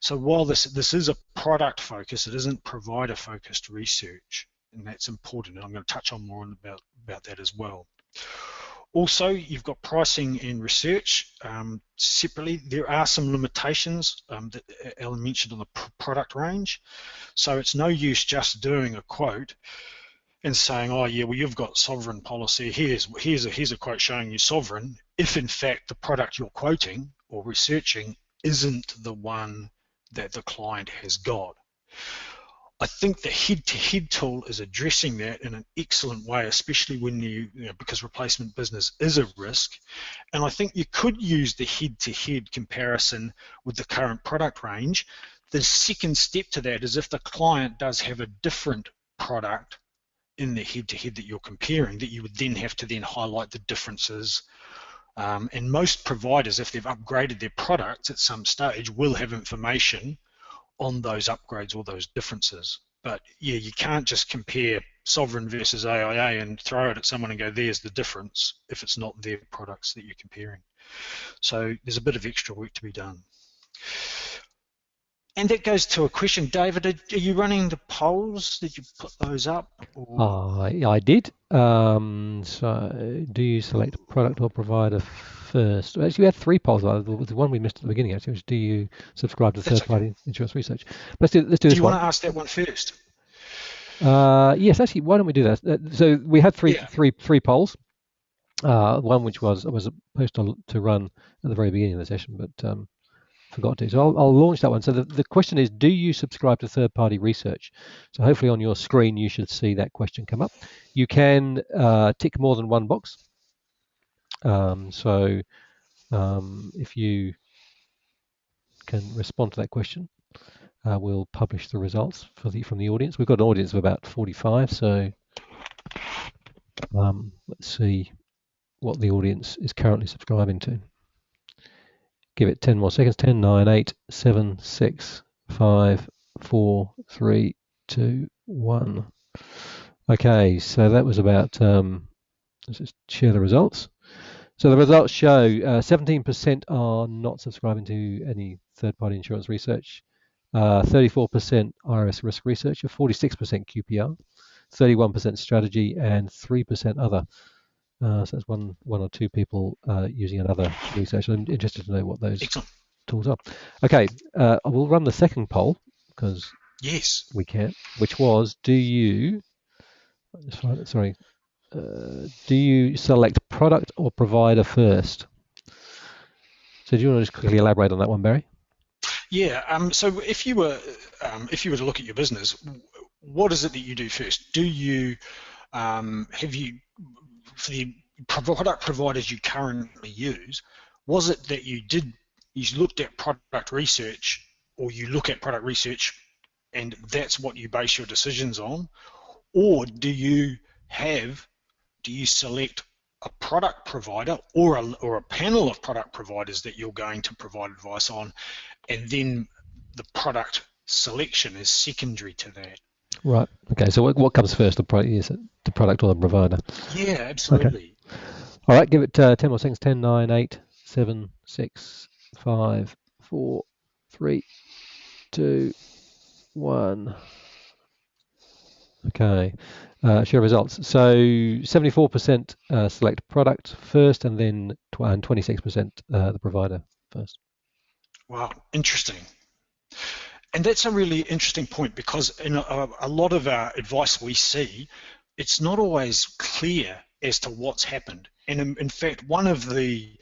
So while this is a product focus, it isn't provider focused research, and that's important. And I'm going to touch on more about that as well. Also, you've got pricing and research separately. There are some limitations that Alan mentioned on the product range. So it's no use just doing a quote and saying, oh yeah, well you've got sovereign policy, here's a quote showing you sovereign, if in fact the product you're quoting or researching isn't the one that the client has got. I think the head-to-head tool is addressing that in an excellent way, especially when because replacement business is a risk. And I think you could use the head-to-head comparison with the current product range. The second step to that is if the client does have a different product in the head-to-head that you're comparing, that you would then have to then highlight the differences. And most providers, if they've upgraded their products at some stage, will have information on those upgrades or those differences. But yeah, you can't just compare sovereign versus AIA and throw it at someone and go, there's the difference, if it's not their products that you're comparing. So there's a bit of extra work to be done. And that goes to a question, David, are you running the polls? Did you put those up? Or? I did. So do you select product or provider first? Actually, we had 3 polls. The one we missed at the beginning, actually, was do you subscribe to third-party insurance research? Let's do this one. Do you want to ask that one first? Yes, actually, why don't we do that? So we had three polls. One which was supposed to run at the very beginning of the session, but forgot to. So I'll launch that one. So the question is, do you subscribe to third-party research? So hopefully on your screen you should see that question come up. You can tick more than one box. So if you can respond to that question, we'll publish the results from the audience. We've got an audience of about 45, so let's see what the audience is currently subscribing to. Give it 10 more seconds. 10, 9, 8, 7, 6, 5, 4, 3, 2, 1. Okay, so that was about, let's just share the results. So the results show 17% are not subscribing to any third-party insurance research, 34% RS risk research, 46% QPR, 31% strategy, and 3% other. So that's one or two people using another research. I'm interested to know what those tools are. Okay, we'll run the second poll because we can, which was, do you select product or provider first? So do you want to just quickly elaborate on that one, Barry? Yeah. So if you were to look at your business, what is it that you do first? Do you for the product providers you currently use, was it that you looked at product research, or you look at product research and that's what you base your decisions on, or do you select a product provider or a panel of product providers that you're going to provide advice on, and then the product selection is secondary to that. Right. Okay. So what comes first? The product, is it the product or the provider? Yeah, absolutely. Okay. All right. Give it 10 more seconds. 10, 9, 8, 7, 6, 5, 4, 3, 2, 1. Okay. Share results. So 74% select product first, and then 26% the provider first. Wow, interesting. And that's a really interesting point, because in a lot of our advice we see, it's not always clear as to what's happened. And in fact, one of the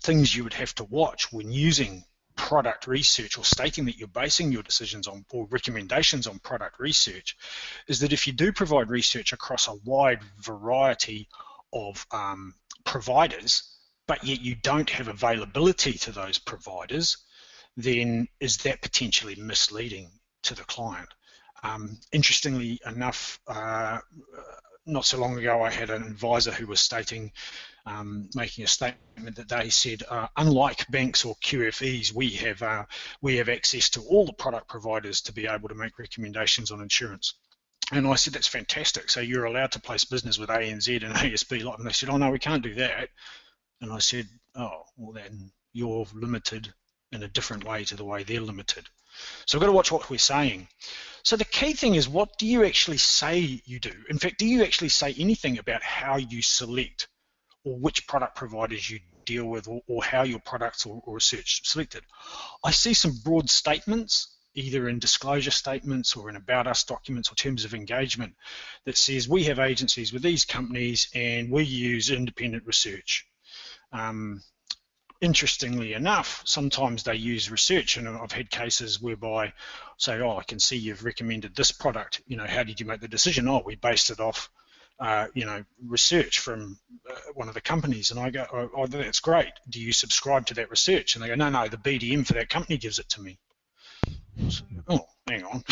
things you would have to watch when using product research or stating that you're basing your decisions on or recommendations on product research is that if you do provide research across a wide variety of providers, but yet you don't have availability to those providers, then is that potentially misleading to the client? Interestingly enough, not so long ago, I had an advisor who was stating, making a statement that they said, unlike banks or QFEs, we have access to all the product providers to be able to make recommendations on insurance. And I said, that's fantastic. So you're allowed to place business with ANZ and ASB. And they said, oh no, we can't do that. And I said, oh, well then you're limited in a different way to the way they're limited. So we've got to watch what we're saying. So the key thing is, what do you actually say you do? In fact, do you actually say anything about how you select or which product providers you deal with, or how your products or research selected? I see some broad statements, either in disclosure statements or in about us documents or terms of engagement, that says we have agencies with these companies and we use independent research. Interestingly enough, sometimes they use research, and I've had cases whereby say, oh, I can see you've recommended this product, how did you make the decision? Oh, we based it off research from one of the companies. And I go, oh, that's great. Do you subscribe to that research? And they go, no, the BDM for that company gives it to me. So, oh, hang on.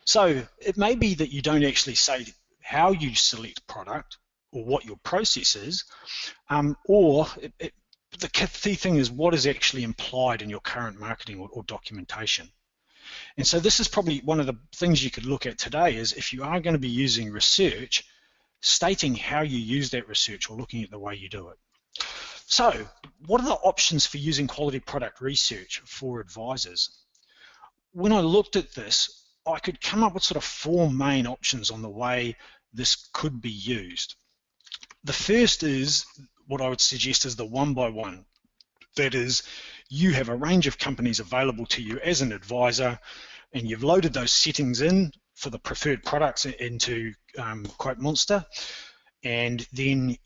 So it may be that you don't actually say how you select product or what your process is, or the key thing is what is actually implied in your current marketing or documentation. And so this is probably one of the things you could look at today, is if you are going to be using research, stating how you use that research or looking at the way you do it. So what are the options for using quality product research for advisors? When I looked at this, I could come up with sort of 4 main options on the way this could be used. The first is what I would suggest is the 1-by-1. That is, you have a range of companies available to you as an advisor, and you've loaded those settings in for the preferred products into Quote Monster, and then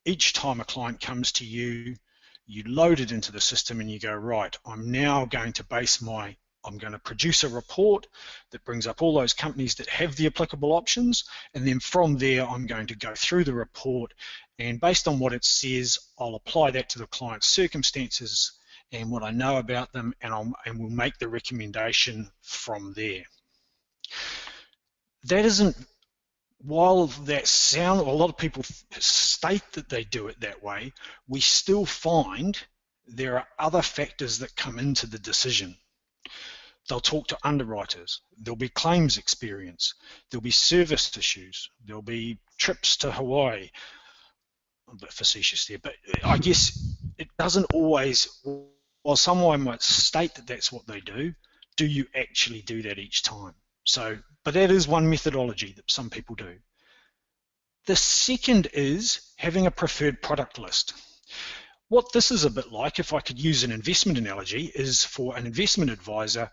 each time a client comes to you, you load it into the system and you go, right, I'm going to produce a report that brings up all those companies that have the applicable options, and then from there I'm going to go through the report, and based on what it says, I'll apply that to the client's circumstances and what I know about them, and we'll make the recommendation from there. That isn't, while that sound, a lot of people state that they do it that way, we still find there are other factors that come into the decision. They'll talk to underwriters, there'll be claims experience, there'll be service issues, there'll be trips to Hawaii. I'm a bit facetious there, but I guess it doesn't always, while someone might state that that's what they do you actually do that each time? So, but that is one methodology that some people do. The second is having a preferred product list. What this is a bit like, if I could use an investment analogy, is for an investment advisor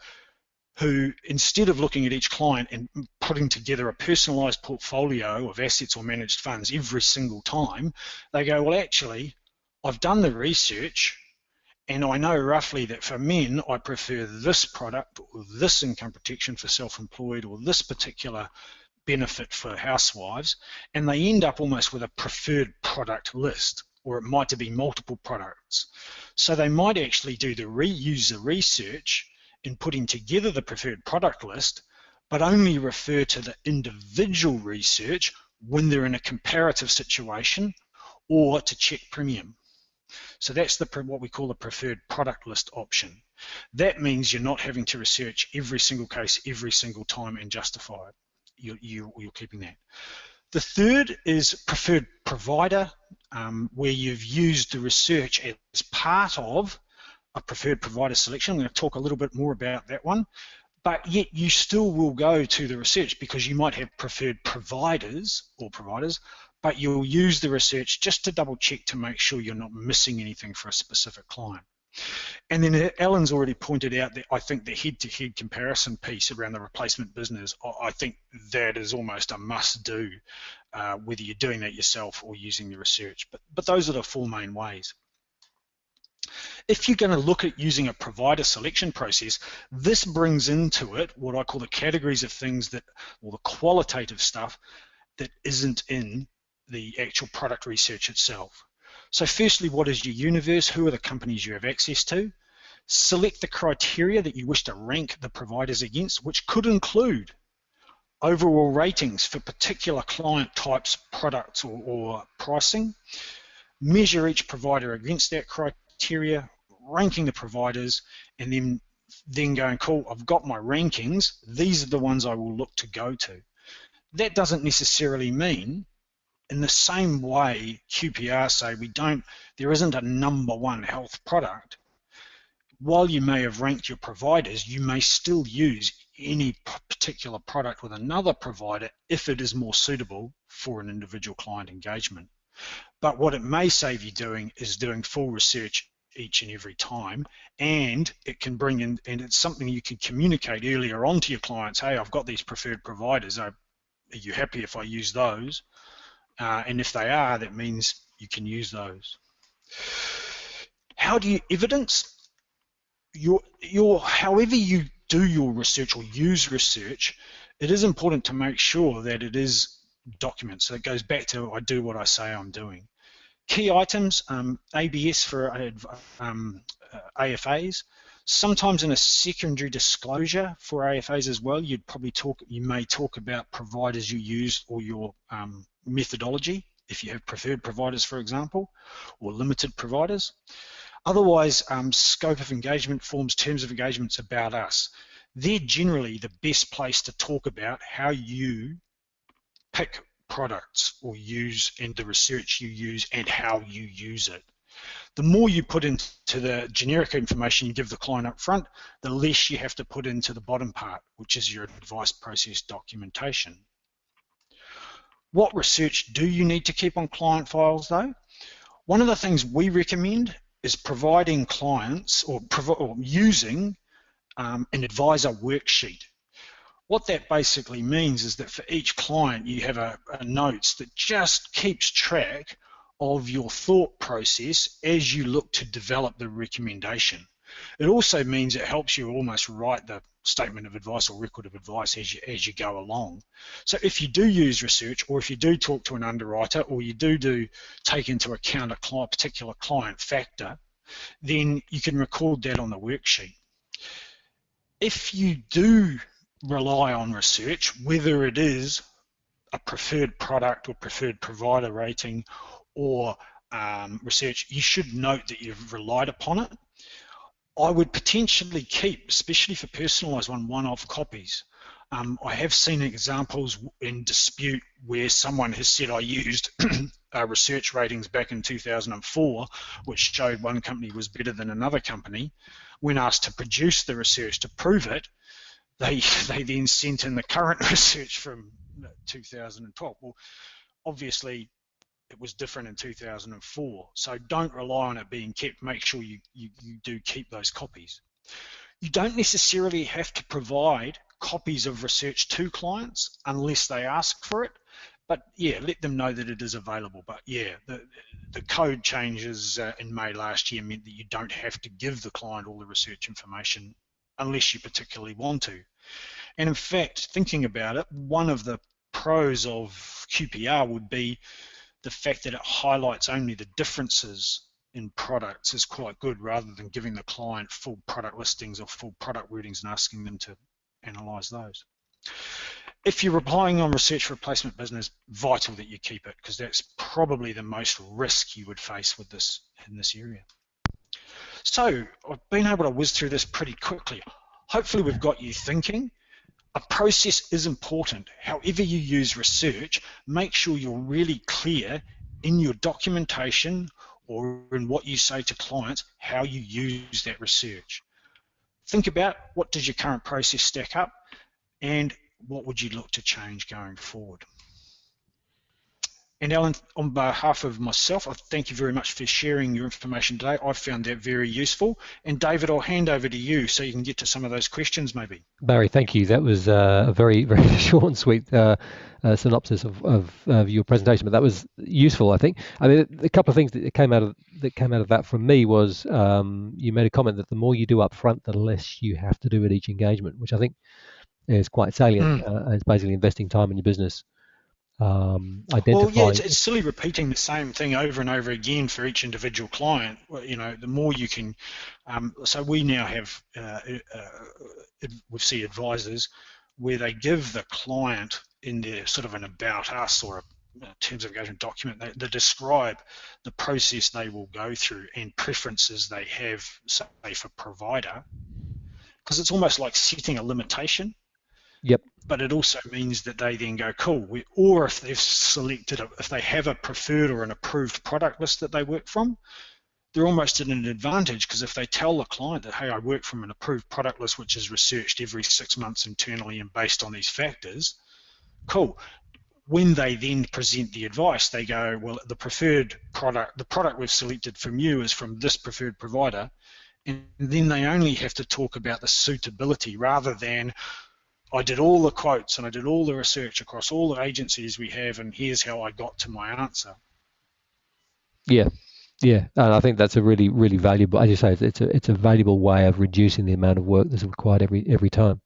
who, instead of looking at each client and putting together a personalized portfolio of assets or managed funds every single time, they go, well, actually, I've done the research and I know roughly that for men, I prefer this product or this income protection for self-employed or this particular benefit for housewives, and they end up almost with a preferred product list, or it might be multiple products. So they might actually use the research in putting together the preferred product list, but only refer to the individual research when they're in a comparative situation, or to check premium. So that's what we call the preferred product list option. That means you're not having to research every single case every single time and justify it. You're keeping that. The third is preferred provider, where you've used the research as part of a preferred provider selection. I'm going to talk a little bit more about that one, but yet you still will go to the research because you might have preferred providers or providers, but you'll use the research just to double check to make sure you're not missing anything for a specific client. And then Alan's already pointed out that I think the head-to-head comparison piece around the replacement business, I think that is almost a must-do, whether you're doing that yourself or using the research. But those are the four main ways. If you're going to look at using a provider selection process, this brings into it what I call the categories of things that, or the qualitative stuff that isn't in the actual product research itself. So firstly, what is your universe? Who are the companies you have access to? Select the criteria that you wish to rank the providers against, which could include overall ratings for particular client types, products, or pricing. Measure each provider against that criteria, ranking the providers, and then going, cool, I've got my rankings. These are the ones I will look to go to. That doesn't necessarily mean, in the same way QPR say there isn't a number one health product. While you may have ranked your providers, you may still use any particular product with another provider if it is more suitable for an individual client engagement. But what it may save you doing is doing full research each and every time, and it can bring in, and it's something you can communicate earlier on to your clients. Hey, I've got these preferred providers. Are you happy if I use those? And if they are, that means you can use those. How do you evidence however you do your research or use research? It is important to make sure that it is documented. So it goes back to I do what I say I'm doing. Key items, ABS for AFAs. Sometimes in a secondary disclosure for AFAs as well, you may talk about providers you use or your methodology, if you have preferred providers, for example, or limited providers. Otherwise, scope of engagement forms, terms of engagements about us. They're generally the best place to talk about how you pick products or use, and the research you use and how you use it. The more you put into the generic information you give the client up front, the less you have to put into the bottom part, which is your advice process documentation. What research do you need to keep on client files though? One of the things we recommend is providing clients or using an advisor worksheet. What that basically means is that for each client you have a notes that just keeps track of your thought process as you look to develop the recommendation. It also means it helps you almost write the statement of advice or record of advice as you go along. So if you do use research, or if you do talk to an underwriter, or you do take into account a particular client factor, then you can record that on the worksheet. If you do rely on research, whether it is a preferred product or preferred provider rating or research, you should note that you've relied upon it. I would potentially keep, especially for personalised one-off copies. I have seen examples in dispute where someone has said I used research ratings back in 2004, which showed one company was better than another company. When asked to produce the research to prove it, they then sent in the current research from 2012. Well, obviously it was different in 2004, so don't rely on it being kept. Make sure you do keep those copies. You don't necessarily have to provide copies of research to clients unless they ask for it, but yeah, let them know that it is available. But yeah, the code changes in May last year meant that you don't have to give the client all the research information unless you particularly want to. And in fact, thinking about it, one of the pros of QPR would be the fact that it highlights only the differences in products is quite good, rather than giving the client full product listings or full product wordings and asking them to analyse those. if you're relying on research for replacement business, vital that you keep it, because that's probably the most risk you would face with this in this area. So I've been able to whiz through this pretty quickly. Hopefully we've got you thinking. A process is important. However you use research, make sure you're really clear in your documentation or in what you say to clients, how you use that research. Think about what does your current process stack up and what would you look to change going forward. And Alan, on behalf of myself, I thank you very much for sharing your information today. I found that very useful. And David, I'll hand over to you so you can get to some of those questions maybe. Barry, thank you. That was a very, very short and sweet synopsis of your presentation, but that was useful, I think. I mean, a couple of things that came out of that from me was you made a comment that the more you do up front, the less you have to do at each engagement, which I think is quite salient. It's basically investing time in your business. Well, yeah, it's silly repeating the same thing over and over again for each individual client. You know, the more you can. So we now have we see advisors where they give the client in their sort of an about us or a terms of engagement document, they describe the process they will go through and preferences they have, say, for provider, because it's almost like setting a limitation. Yep. But it also means that they then go, cool, or if they've selected, if they have a preferred or an approved product list that they work from, they're almost at an advantage, because if they tell the client that, hey, I work from an approved product list which is researched every 6 months internally and based on these factors, cool. When they then present the advice, they go, well, the product we've selected from you is from this preferred provider, and then they only have to talk about the suitability rather than, I did all the quotes and I did all the research across all the agencies we have, and here's how I got to my answer. Yeah, and I think that's a really, really valuable. As you say, it's a valuable way of reducing the amount of work that's required every time.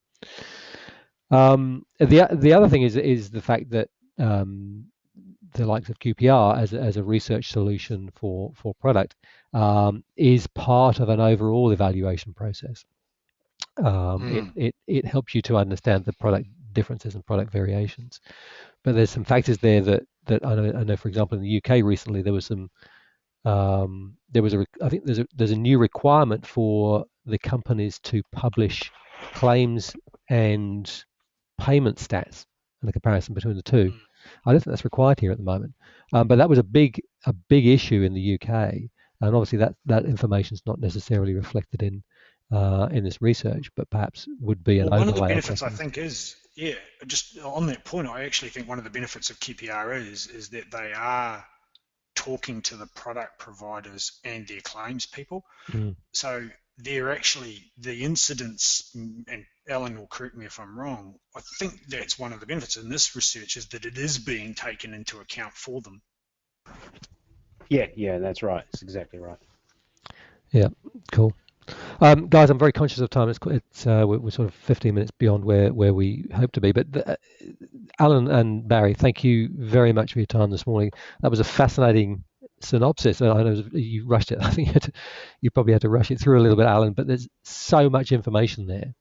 The other thing is the fact that the likes of QPR as a research solution for product is part of an overall evaluation process. It helps you to understand the product differences and product variations, but there's some factors there that I know. For example, in the UK recently, there was some. I think there's a new requirement for the companies to publish claims and payment stats and the comparison between the two. I don't think that's required here at the moment, but that was a big issue in the UK, and obviously that information is not necessarily reflected in this research, but perhaps would be an overlay. One of the benefits, I think, is, just on that point, I actually think one of the benefits of QPR is that they are talking to the product providers and their claims people. So they're actually, the incidents, and Alan will correct me if I'm wrong, I think that's one of the benefits in this research, is that it is being taken into account for them. Yeah, that's right. It's exactly right. Yeah, cool. Guys, I'm very conscious of time. We're sort of 15 minutes beyond where we hope to be. But Alan and Barry, thank you very much for your time this morning. That was a fascinating synopsis. I know you rushed it. I think you probably had to rush it through a little bit, Alan. But there's so much information there,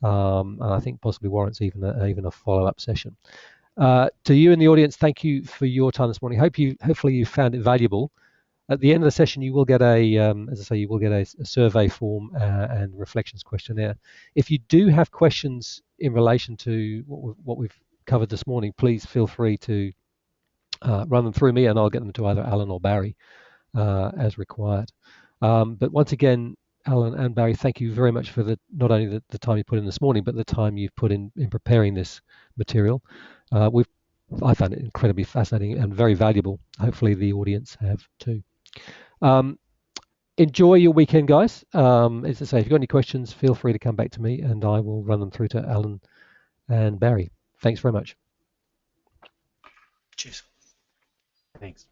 and I think possibly warrants even a follow-up session. To you in the audience, thank you for your time this morning. Hopefully you found it valuable. At the end of the session, you will get a survey form and reflections questionnaire. If you do have questions in relation to what we've covered this morning, please feel free to run them through me, and I'll get them to either Alan or Barry as required. But once again, Alan and Barry, thank you very much for not only the time you put in this morning, but the time you've put in preparing this material. I found it incredibly fascinating and very valuable. Hopefully the audience have too. Enjoy your weekend, guys. As I say, if you've got any questions, feel free to come back to me and I will run them through to Alan and Barry. Thanks very much. Cheers. Thanks.